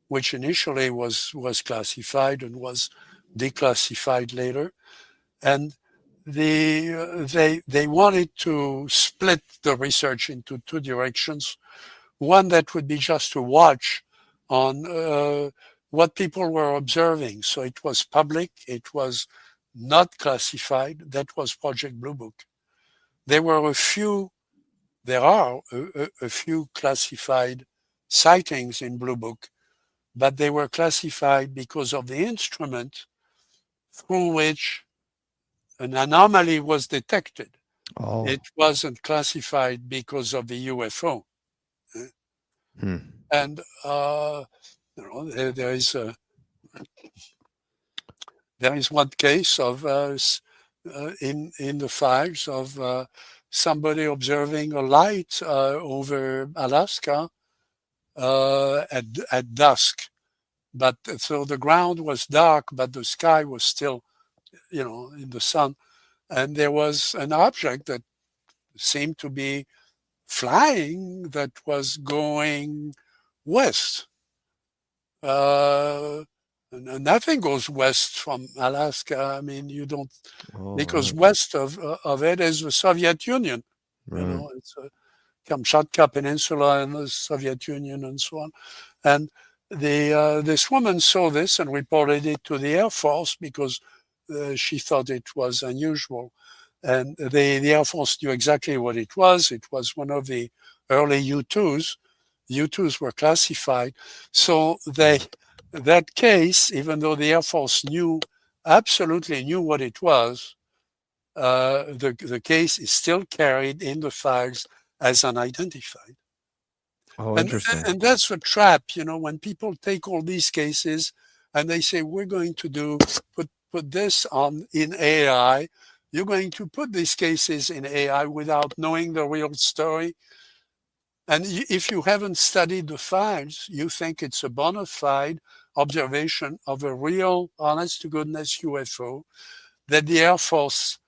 S2: which initially was classified and was declassified later. And they wanted to split the research into two directions. One that would be just to watch on what people were observing. So it was public, it was not classified. That was Project Blue Book. There are a few classified sightings in Blue Book, but they were classified because of the instrument through which an anomaly was detected.
S1: Oh.
S2: It wasn't classified because of the UFO.
S1: Hmm.
S2: And there is one case of in the files of somebody observing a light over Alaska at dusk. But so the ground was dark, but the sky was still, in the sun. And there was an object that seemed to be flying that was going west. Nothing goes west from Alaska. I mean, you don't,
S1: All
S2: because
S1: right.
S2: west of it is the Soviet Union.
S1: Right.
S2: It's a Kamchatka Peninsula and the Soviet Union and so on. And this woman saw this and reported it to the Air Force because she thought it was unusual. And the Air Force knew exactly what it was. It was one of the early U-2s. U-2s were classified. So that case, even though the Air Force absolutely knew what it was, the case is still carried in the files as unidentified.
S1: Oh,
S2: And
S1: interesting.
S2: and that's a trap, when people take all these cases and they say we're going to put this on in AI. You're going to put these cases in AI without knowing the real story. And if you haven't studied the files, you think it's a bona fide observation of a real, honest to goodness UFO that the Air Force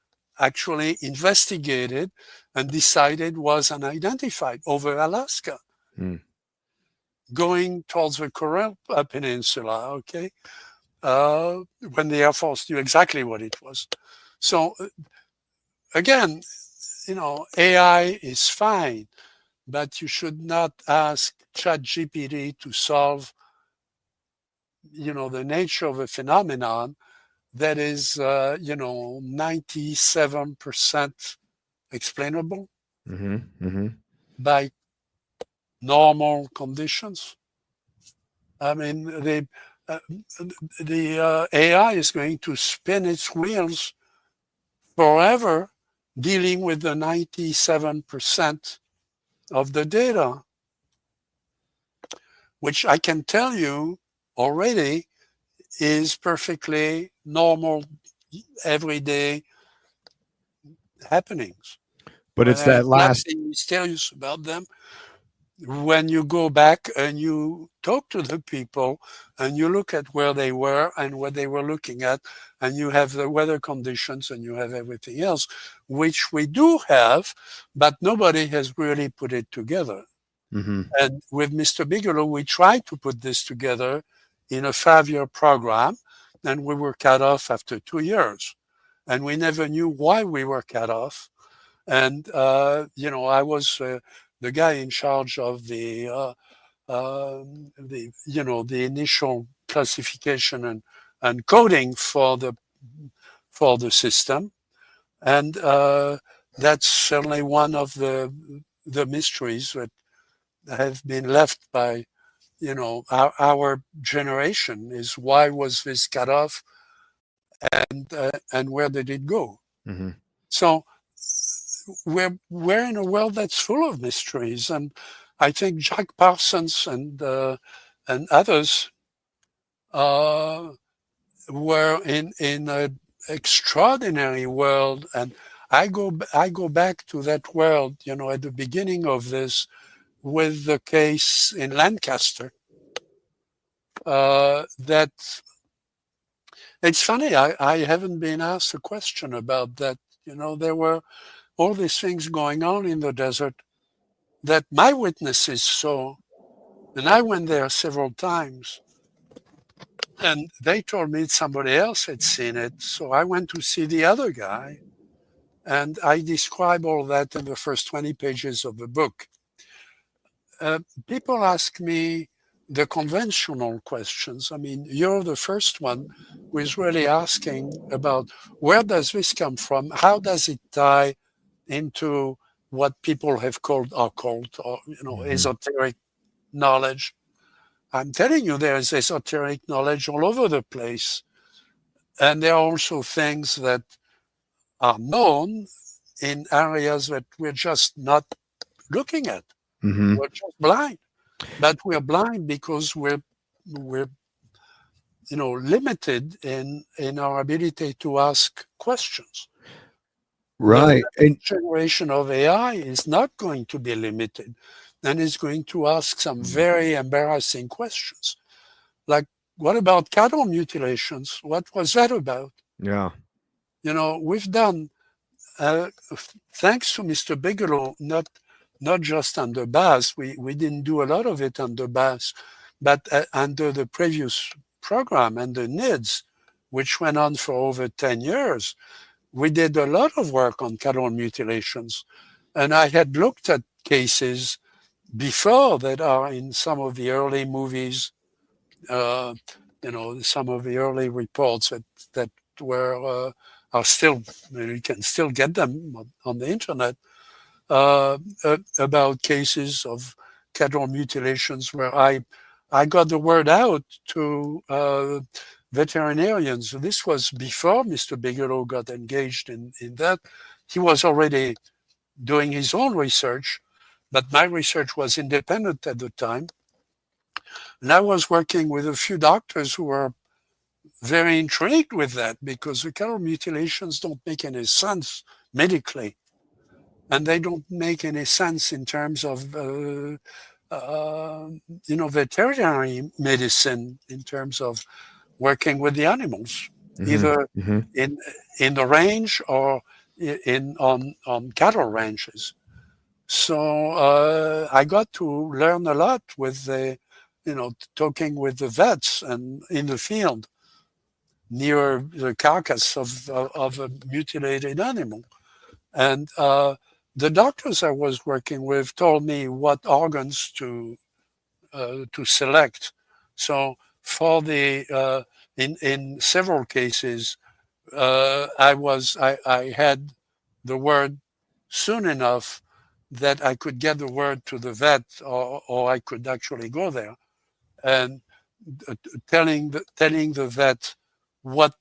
S2: actually investigated and decided was unidentified over Alaska,
S1: Hmm.
S2: going towards the Kuril Peninsula, okay, when the Air Force knew exactly what it was. So again, AI is fine, but you should not ask ChatGPT to solve, the nature of a phenomenon that is, 97% explainable
S1: Mm-hmm. Mm-hmm.
S2: by normal conditions. I mean, the AI is going to spin its wheels forever dealing with the 97% of the data, which I can tell you already is perfectly normal, everyday happenings.
S1: But it's that
S2: There's
S1: last.
S2: nothing mysterious about them. When you go back and you talk to the people and you look at where they were and what they were looking at, and you have the weather conditions and you have everything else, which we do have, but nobody has really put it together.
S1: Mm-hmm.
S2: And with Mr. Bigelow, we tried to put this together in a 5-year program, and we were cut off after 2 years. And we never knew why we were cut off. And, I was the guy in charge of the initial classification and coding for the system. And that's certainly one of the mysteries that have been left by our generation, is why was this cut off, and where did it go?
S1: Mm-hmm.
S2: So we're in a world that's full of mysteries, and I think Jack Parsons and others were in an extraordinary world. And I go back to that world, at the beginning of this, with the case in Lancaster. That it's funny, I haven't been asked a question about that. There were all these things going on in the desert that my witnesses saw. And I went there several times. And they told me somebody else had seen it. So I went to see the other guy. And I describe all that in the first 20 pages of the book. People ask me the conventional questions. I mean, you're the first one who is really asking about where does this come from? How does it tie into what people have called occult or, esoteric knowledge? I'm telling you, there is esoteric knowledge all over the place. And there are also things that are known in areas that we're just not looking at.
S1: Mm-hmm.
S2: We're just blind. But we're blind because we're limited in our ability to ask questions.
S1: Right.
S2: The next generation of AI is not going to be limited, and is going to ask some very embarrassing questions. Like, what about cattle mutilations? What was that about?
S1: Yeah.
S2: We've done, thanks to Mr. Bigelow, not just under Bass. We didn't do a lot of it under Bass, but under the previous program, under NIDS, which went on for over 10 years. We did a lot of work on cattle mutilations. And I had looked at cases before that are in some of the early movies, some of the early reports that were are still, you can still get them on the internet, about cases of cattle mutilations where I got the word out to veterinarians. This was before Mr. Bigelow got engaged in that. He was already doing his own research, but my research was independent at the time. And I was working with a few doctors who were very intrigued with that, because the cattle mutilations don't make any sense medically. And they don't make any sense in terms of, veterinary medicine, in terms of working with the animals, either in the range or on cattle ranches. So I got to learn a lot with talking with the vets and in the field near the carcass of a mutilated animal. And the doctors I was working with told me what organs to select. So for the in several cases, I had the word soon enough that I could get the word to the vet, or I could actually go there and telling the vet what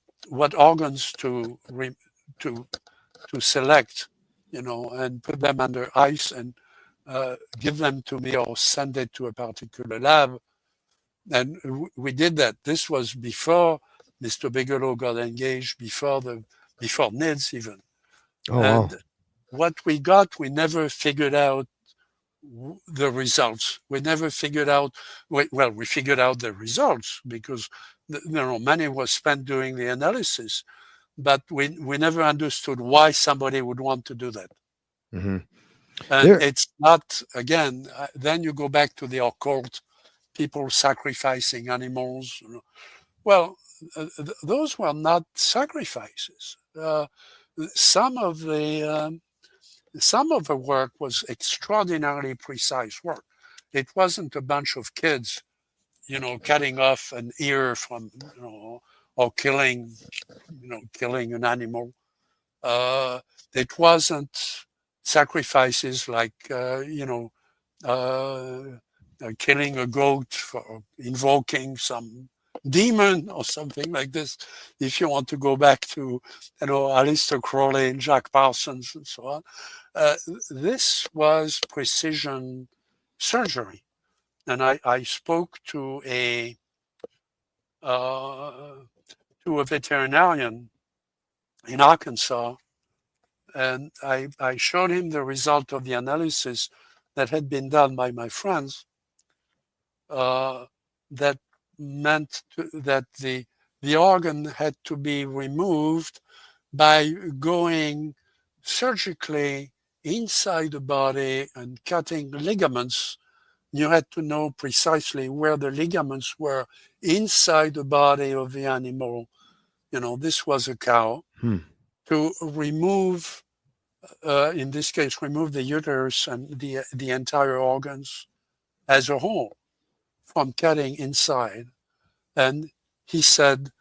S2: organs to select, and put them under ice and give them to me, or send it to a particular lab. And we did that. This was before Mr. Bigelow got engaged, before NIDS even.
S1: Oh,
S2: And
S1: wow.
S2: what we got, we never figured out the results. We never figured out, well, we figured out the results because money was spent doing the analysis, but we never understood why somebody would want to do that.
S1: Mm-hmm.
S2: And it's not, again, then you go back to the occult, people sacrificing animals. Well, those were not sacrifices. Some of the work was extraordinarily precise work. It wasn't a bunch of kids, cutting off an ear from, or killing an animal. It wasn't sacrifices like, killing a goat for invoking some demon or something like this. If you want to go back to, Aleister Crowley and Jack Parsons and so on, this was precision surgery. And I spoke to a veterinarian in Arkansas, and I showed him the result of the analysis that had been done by my friends. That meant that the organ had to be removed by going surgically inside the body and cutting ligaments. You had to know precisely where the ligaments were inside the body of the animal. This was a cow. To remove, in this case, remove the uterus and the entire organs as a whole from cutting inside. And he said,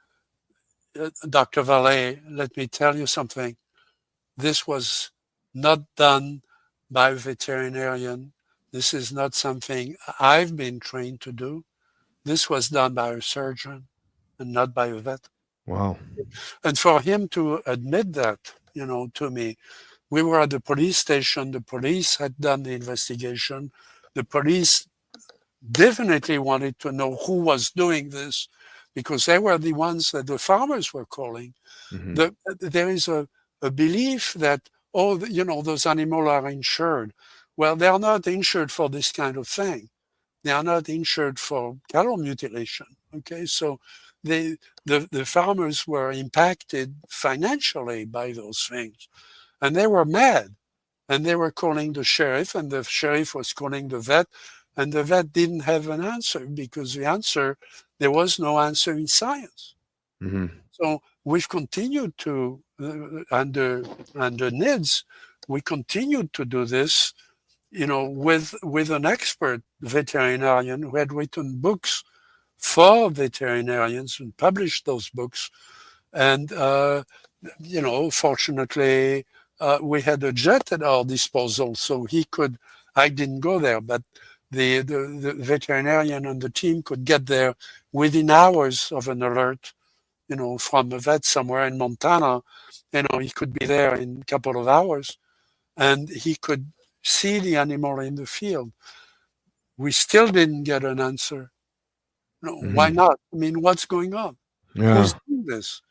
S2: Dr. Vallée, let me tell you something. This was not done by a veterinarian. This is not something I've been trained to do. This was done by a surgeon and not by a vet.
S1: Wow.
S2: And for him to admit that, to me, we were at the police station. The police had done the investigation. The police definitely wanted to know who was doing this because they were the ones that the farmers were calling. Mm-hmm. There is a belief that, those animals are insured. Well, they are not insured for this kind of thing. They are not insured for cattle mutilation. Okay, so the farmers were impacted financially by those things. And they were mad. And they were calling the sheriff, and the sheriff was calling the vet. And the vet didn't have an answer because there was no answer in science. Mm-hmm. So we've continued to, under NIDS, we continued to do this, with an expert veterinarian who had written books for veterinarians and published those books. And, fortunately, we had a jet at our disposal, so I didn't go there, but the veterinarian and the team could get there within hours of an alert, from a vet somewhere in Montana. He could be there in a couple of hours, and he could see the animal in the field. We still didn't get an answer. Mm-hmm. Why not? I mean, what's going on? Yeah. Who's doing this?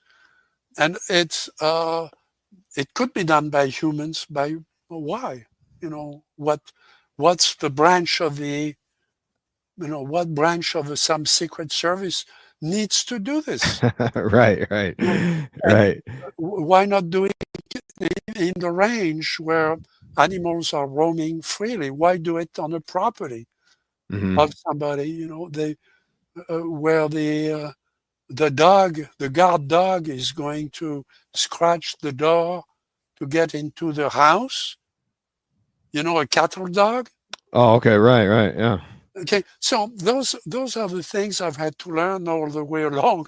S2: And it could be done by humans. By why? What's the branch of what branch of some secret service needs to do this?
S1: Right.
S2: Why not do it in the range where animals are roaming freely? Why do it on a property of somebody? Where the guard dog is going to scratch the door to get into the house. A cattle dog.
S1: Oh, okay, right, yeah.
S2: Okay, so those are the things I've had to learn all the way along.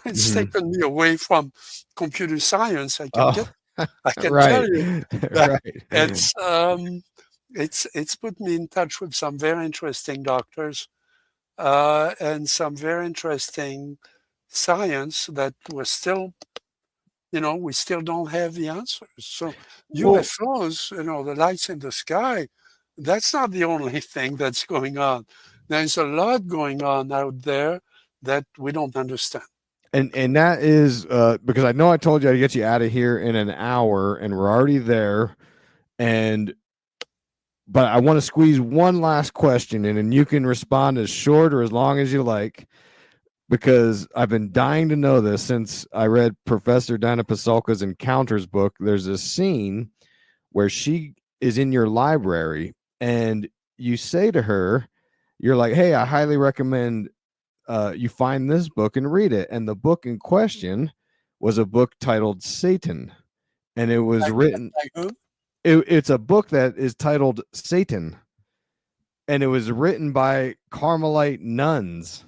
S2: It's taken me away from computer science. I can tell you that it's put me in touch with some very interesting doctors and some very interesting science that we're still, we still don't have the answers. So UFOs, the lights in the sky, that's not the only thing that's going on. There's a lot going on out there that we don't understand.
S1: And that is because I know I told you I'd get you out of here in an hour, and we're already there. But I want to squeeze one last question in, and you can respond as short or as long as you like, because I've been dying to know this since I read Professor Dana Pasulka's Encounters book. There's a scene where she is in your library and you say to her, you're like, hey, I highly recommend you find this book and read it. And the book in question was a book titled Satan. And it was written,
S2: Like who?
S1: it's a book that is titled Satan. And it was written by Carmelite nuns.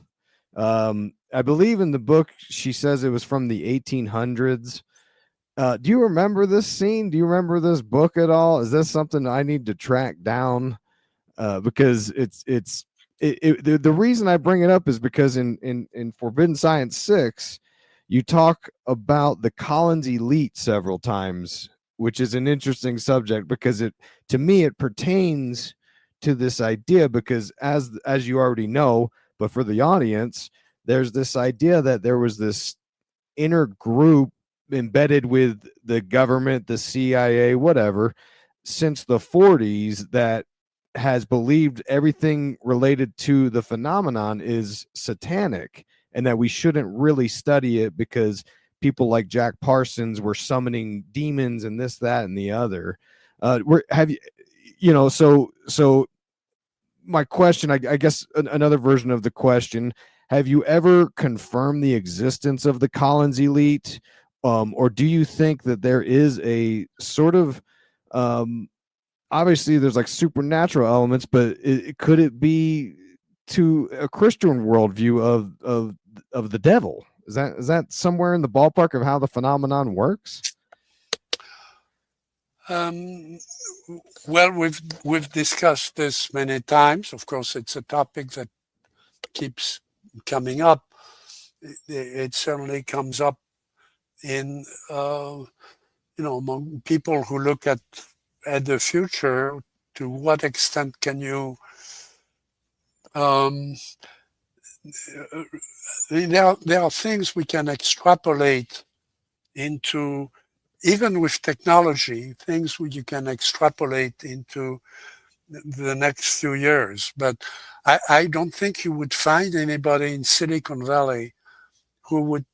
S1: I believe in the book, she says it was from the 1800s. Do you remember this scene? Do you remember this book at all? Is this something I need to track down? Because the reason I bring it up is because in Forbidden Science 6, you talk about the Collins elite several times, which is an interesting subject because to me it pertains to this idea, because as you already know, but for the audience, there's this idea that there was this inner group embedded with the government, the CIA, whatever, since the 40s that has believed everything related to the phenomenon is satanic and that we shouldn't really study it because people like Jack Parsons were summoning demons and this, that, and the other. So my question, I guess another version of the question, have you ever confirmed the existence of the Collins elite? Or do you think that there is a sort of, obviously there's like supernatural elements, but could it be to a Christian worldview of the devil? Is that somewhere in the ballpark of how the phenomenon works?
S2: Well, we've discussed this many times. Of course, it's a topic that keeps coming up. It certainly comes up in among people who look at the future. To what extent can you? There are things we can extrapolate into, even with technology, things you can extrapolate into the next few years. But I don't think you would find anybody in Silicon Valley who would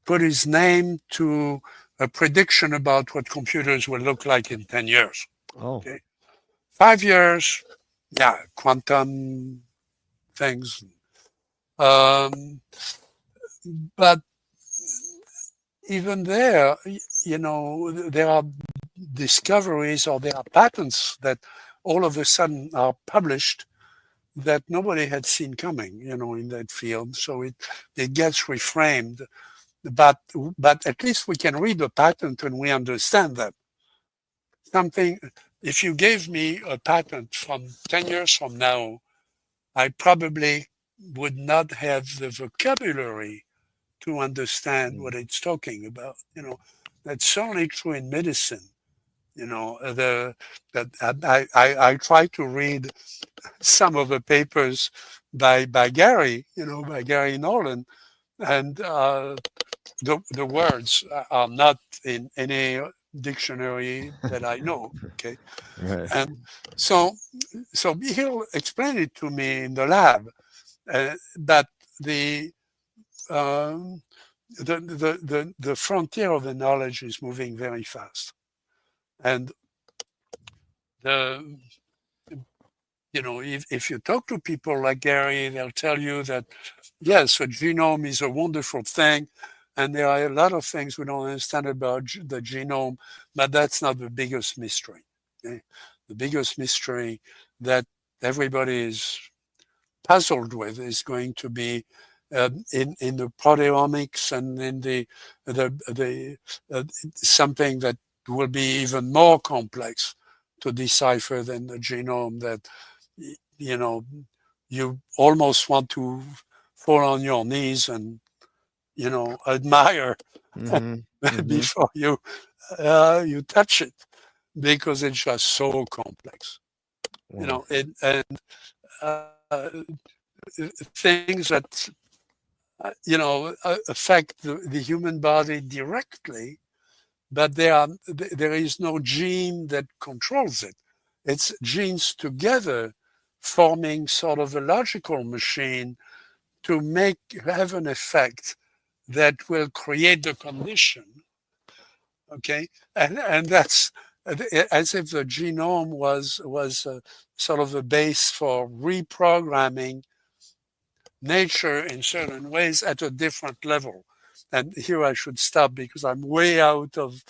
S2: put his name to a prediction about what computers will look like in 10 years.
S1: Oh,
S2: Okay. 5 years, yeah, quantum things. But even there, there are discoveries or there are patents that all of a sudden are published that nobody had seen coming, in that field. So it gets reframed. But at least we can read the patent and we understand that. If you gave me a patent from 10 years from now, I probably would not have the vocabulary to understand what it's talking about. That's certainly true in medicine. I try to read some of the papers by Gary, by Gary Nolan, and the words are not in any dictionary that I know. Okay,
S1: right.
S2: and so he'll explain it to me in the lab, that um, the frontier of the knowledge is moving very fast, and the if you talk to people like Gary, they'll tell you that yes, a genome is a wonderful thing, and there are a lot of things we don't understand about the genome, but that's not the biggest mystery. Okay? The biggest mystery that everybody is puzzled with is going to be in the proteomics and in the something that will be even more complex to decipher than the genome, that you almost want to fall on your knees and admire before you touch it, because it's just so complex.
S1: Wow.
S2: And things that affect the human body directly but there is no gene that controls it. It's genes together forming sort of a logical machine to have an effect that will create the condition. Okay, and that's as if the genome was sort of a base for reprogramming nature in certain ways at a different level. And here I should stop because I'm way out of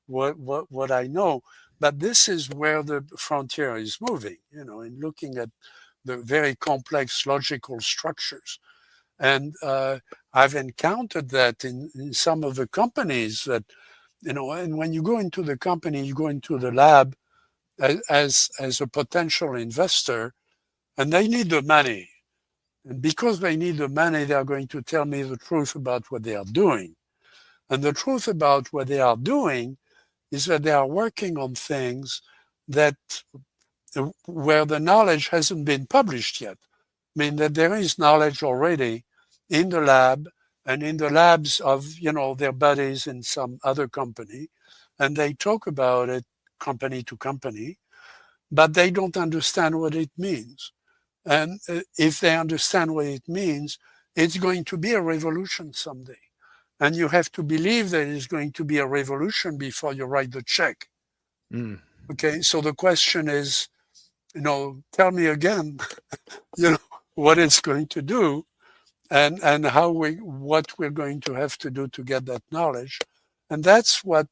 S2: what I know. But this is where the frontier is moving, in looking at the very complex logical structures. And I've encountered that in some of the companies that, and when you go into the company, you go into the lab as a potential investor, and they need the money. And because they need the money, they are going to tell me the truth about what they are doing. And the truth about what they are doing is that they are working on things that where the knowledge hasn't been published yet. I mean, that there is knowledge already in the lab and in the labs of, their buddies in some other company. And they talk about it company to company, but they don't understand what it means. And if they understand what it means, it's going to be a revolution someday. And you have to believe that it's going to be a revolution before you write the check.
S1: Mm.
S2: Okay, so the question is, tell me again, what it's going to do and what we're going to have to do to get that knowledge. And that's what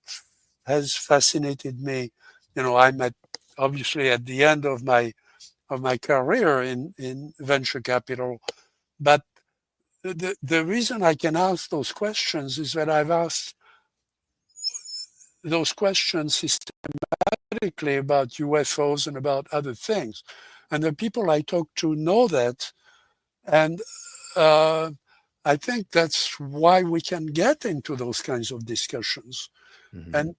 S2: has fascinated me. I'm obviously at the end of my career in venture capital. But the reason I can ask those questions is that I've asked those questions systematically about UFOs and about other things. And the people I talk to know that. And I think that's why we can get into those kinds of discussions. Mm-hmm. And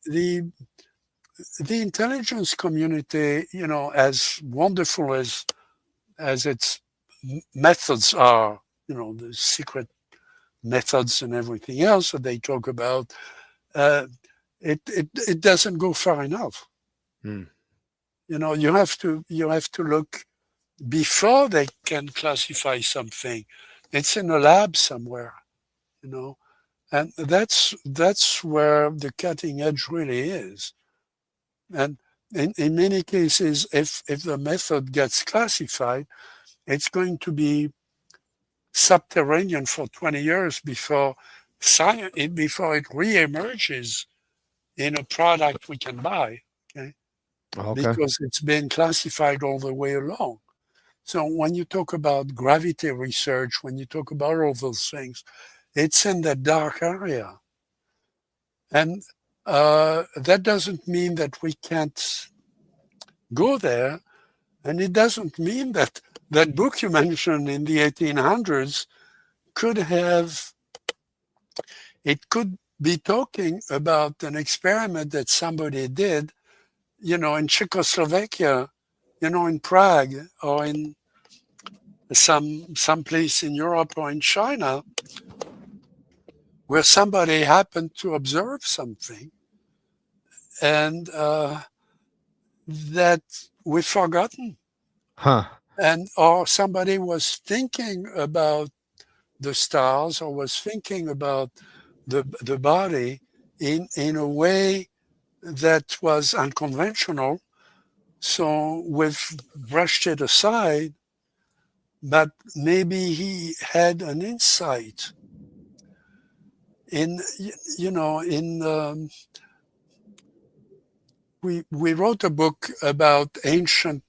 S2: the intelligence community, as wonderful as its methods are, the secret methods and everything else that they talk about, it doesn't go far enough. Mm. You have to look before they can classify something. It's in a lab somewhere, and that's where the cutting edge really is. And in many cases, if the method gets classified, it's going to be subterranean for 20 years before it re-emerges in a product we can buy. Okay? Because it's been classified all the way along. So when you talk about gravity research, when you talk about all those things, it's in the dark area. And that doesn't mean that we can't go there. And it doesn't mean that that book you mentioned in the 1800s could be talking about an experiment that somebody did, in Czechoslovakia, in Prague, or in some place in Europe or in China, where somebody happened to observe something and that we've forgotten. Or somebody was thinking about the stars or was thinking about the body in a way that was unconventional. So we've brushed it aside, but maybe he had an insight we wrote a book about ancient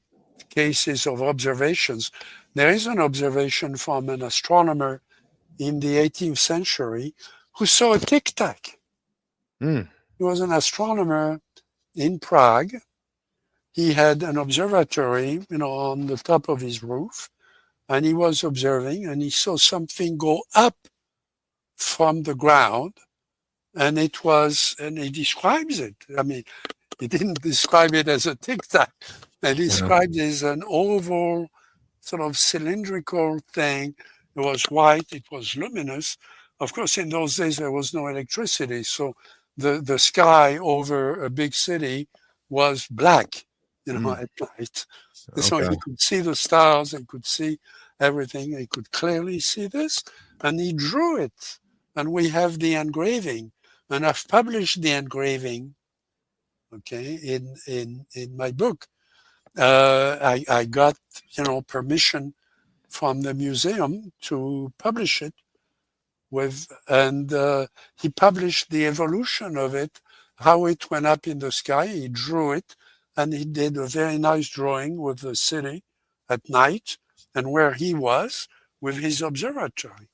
S2: cases of observations. There is an observation from an astronomer in the 18th century who saw a tic-tac. Mm. He was an astronomer in Prague. He had an observatory, on the top of his roof, and he was observing, and he saw something go up from the ground, and he describes it. I mean, he didn't describe it as a tic-tac. He described it as an oval, sort of cylindrical thing. It was white. It was luminous. Of course, in those days, there was no electricity. So the sky over a big city was black, at night. So
S1: Okay.
S2: he could see the stars, he could see everything, he could clearly see this, and he drew it. And we have the engraving, and I've published the engraving, okay, in my book. I got, permission from the museum to publish it and he published the evolution of it, how it went up in the sky. He drew it, and he did a very nice drawing with the city at night and where he was with his observatory.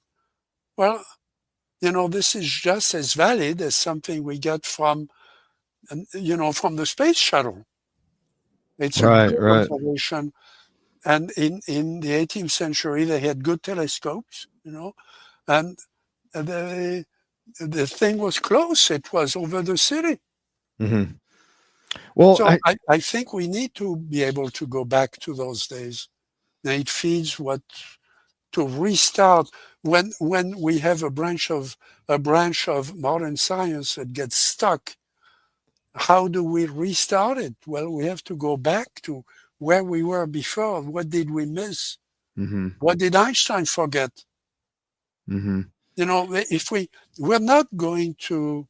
S2: Well, this is just as valid as something we get from the space shuttle. It's a good observation. And in the 18th century, they had good telescopes, and the thing was close. It was over the city.
S1: Mm-hmm. Well,
S2: so I think we need to be able to go back to those days. And it feeds to restart when we have a branch of modern science that gets stuck. How do we restart it? Well, we have to go back to where we were before. What did we miss?
S1: Mm-hmm.
S2: What did Einstein forget?
S1: Mm-hmm.
S2: If we're not going to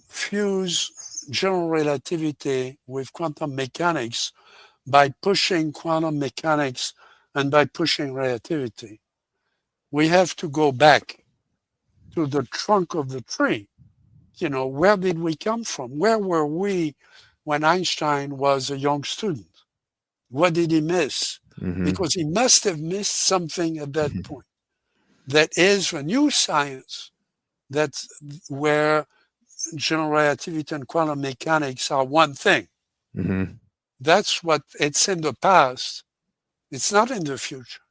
S2: fuse general relativity with quantum mechanics by pushing quantum mechanics and by pushing relativity. We have to go back to the trunk of the tree. Where did we come from? Where were we when Einstein was a young student? What did he miss?
S1: Mm-hmm.
S2: Because he must have missed something at that point. That is a new science. That's where general relativity and quantum mechanics are one thing.
S1: Mm-hmm.
S2: That's what it's in the past. It's not in the future.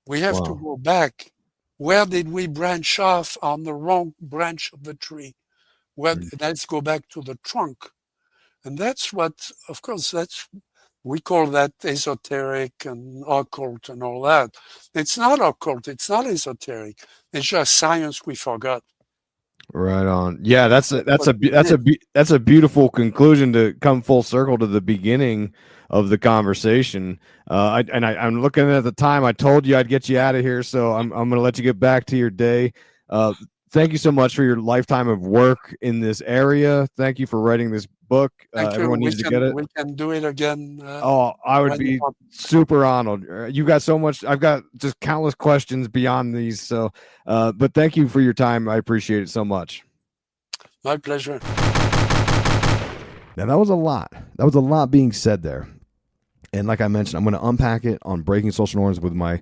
S2: We have to go back. Where did we branch off on the wrong branch of the tree? Let's go back to the trunk. And that's what, of course, we call that esoteric and occult and all that. It's not occult. It's not esoteric. It's just science we forgot.
S1: Right on. Yeah, that's a beautiful conclusion to come full circle to the beginning of the conversation. I'm looking at the time. I told you I'd get you out of here, so I'm going to let you get back to your day. Thank you so much for your lifetime of work in this area. Thank you for writing this book. Everyone needs to get it.
S2: We can do it again.
S1: I would be super honored. You got so much. I've got just countless questions beyond these. So, but thank you for your time. I appreciate it so much.
S2: My pleasure.
S1: Now that was a lot. That was a lot being said there. And like I mentioned, I'm going to unpack it on Breaking Social Norms with my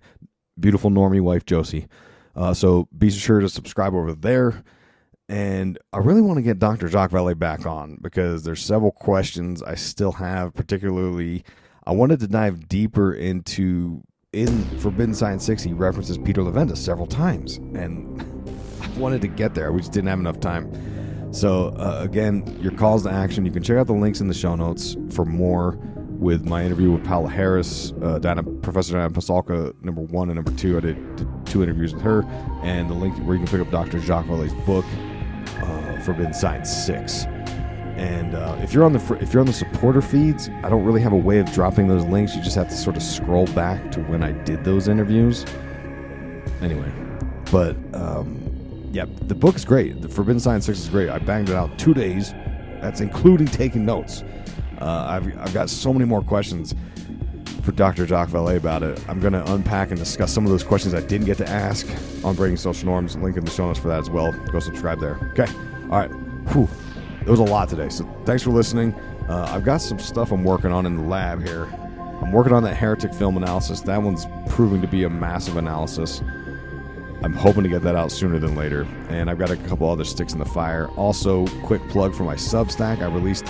S1: beautiful normie wife, Josie. So be sure to subscribe over there. And I really want to get Dr. Jacques Vallée back on because there's several questions I still have. Particularly, I wanted to dive deeper into, in Forbidden Science 6, he references Peter Leventis several times. And I wanted to get there. We just didn't have enough time. So again, your calls to action. You can check out the links in the show notes for more with my interview with Paola Harris, Professor Diana Pasalka, number 1 and number 2. I did 2 interviews with her, and the link where you can pick up Dr. Jacques Vallée's book, Forbidden Science 6. And if you're on the supporter feeds, I don't really have a way of dropping those links. You just have to sort of scroll back to when I did those interviews. Anyway, but yeah, the book is great. The Forbidden Science 6 is great. I banged it out 2 days. That's including taking notes. I've got so many more questions for Dr. Jacques Vallée about it. I'm going to unpack and discuss some of those questions I didn't get to ask on Breaking Social Norms. Link in the show notes for that as well. Go subscribe there. Okay. All right. Whew. It was a lot today. So thanks for listening. I've got some stuff I'm working on in the lab here. I'm working on that heretic film analysis. That one's proving to be a massive analysis. I'm hoping to get that out sooner than later. And I've got a couple other sticks in the fire. Also, quick plug for my Substack. I released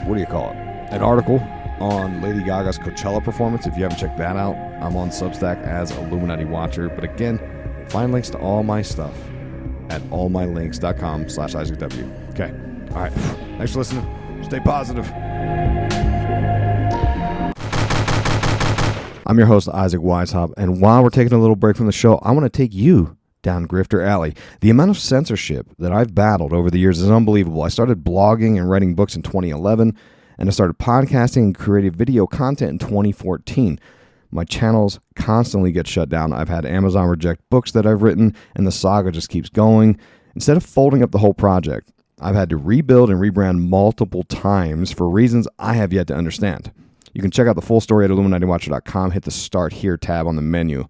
S1: what do you call it? An article on Lady Gaga's Coachella performance. If you haven't checked that out, I'm on Substack as Illuminati Watcher. But again, find links to all my stuff at allmylinks.com/IsaacW. Okay. All right. Thanks for listening. Stay positive. I'm your host, Isaac Weishaupt, and while we're taking a little break from the show, I want to take you down grifter alley. The amount of censorship that I've battled over the years is unbelievable. I started blogging and writing books in 2011, and I started podcasting and creating video content in 2014. My channels constantly get shut down. I've had Amazon reject books that I've written, and the saga just keeps going. Instead of folding up the whole project, I've had to rebuild and rebrand multiple times for reasons I have yet to understand. You can check out the full story at IlluminatiWatcher.com. Hit the Start Here tab on the menu.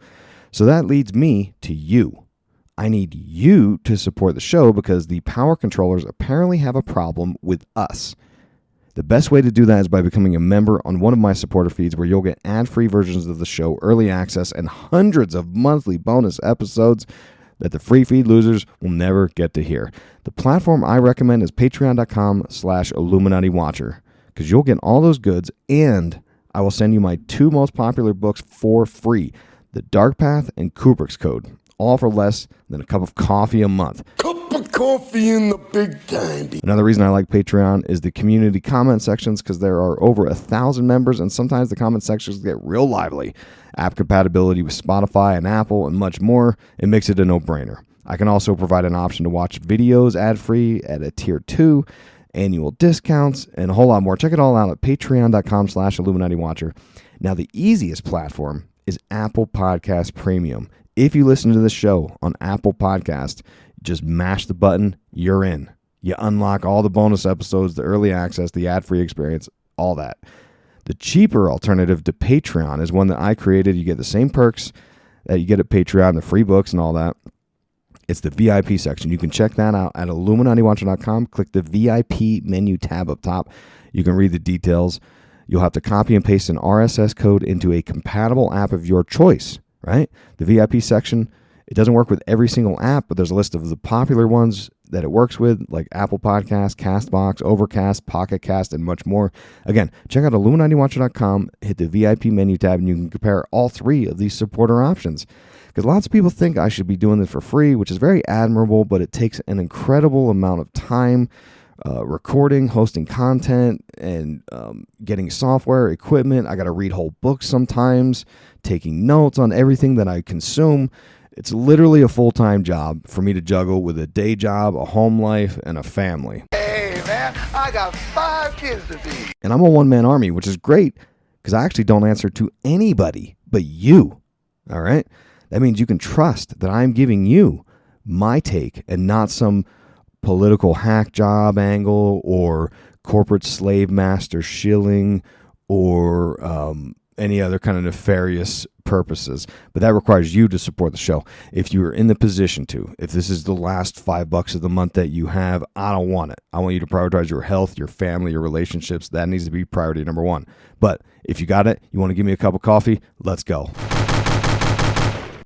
S1: So that leads me to you. I need you to support the show because the power controllers apparently have a problem with us. The best way to do that is by becoming a member on one of my supporter feeds where you'll get ad-free versions of the show, early access, and hundreds of monthly bonus episodes that the free feed losers will never get to hear. The platform I recommend is patreon.com/IlluminatiWatcher because you'll get all those goods, and I will send you my 2 most popular books for free, The Dark Path and Kubrick's Code, all for less than a cup of coffee a month.
S3: Coffee in the big time.
S1: Another reason I like Patreon is the community comment sections because there are over 1,000 members and sometimes the comment sections get real lively. App compatibility with Spotify and Apple and much more. It makes it a no-brainer. I can also provide an option to watch videos ad-free at a tier 2, annual discounts, and a whole lot more. Check it all out at patreon.com/IlluminatiWatcher. Now, the easiest platform is Apple Podcast Premium. If you listen to this show on Apple Podcast, just mash the button, you're in. You unlock all the bonus episodes, the early access, the ad-free experience, all that. The cheaper alternative to Patreon is one that I created. You get the same perks that you get at Patreon, the free books and all that. It's the VIP section. You can check that out at IlluminatiWatcher.com. Click the VIP menu tab up top. You can read the details. You'll have to copy and paste an RSS code into a compatible app of your choice, right? The VIP section, it doesn't work with every single app, but there's a list of the popular ones that it works with, like Apple Podcasts, CastBox, Overcast, Pocket Cast, and much more. Again, check out IlluminatiWatcher.com, hit the VIP menu tab, and you can compare all 3 of these supporter options. Because lots of people think I should be doing this for free, which is very admirable, but it takes an incredible amount of time recording, hosting content, and getting software, equipment. I got to read whole books sometimes, taking notes on everything that I consume. It's literally a full-time job for me to juggle with a day job, a home life, and a family.
S3: Hey, man, I got 5 kids to feed.
S1: And I'm a one-man army, which is great because I actually don't answer to anybody but you, all right? That means you can trust that I'm giving you my take and not some political hack job angle or corporate slave master shilling or any other kind of nefarious purposes. But that requires you to support the show. If you're in the position to, if this is the last $5 of the month that you have, I don't want it. I want you to prioritize your health, your family, your relationships. That needs to be priority number 1. But if you got it, you want to give me a cup of coffee, let's go.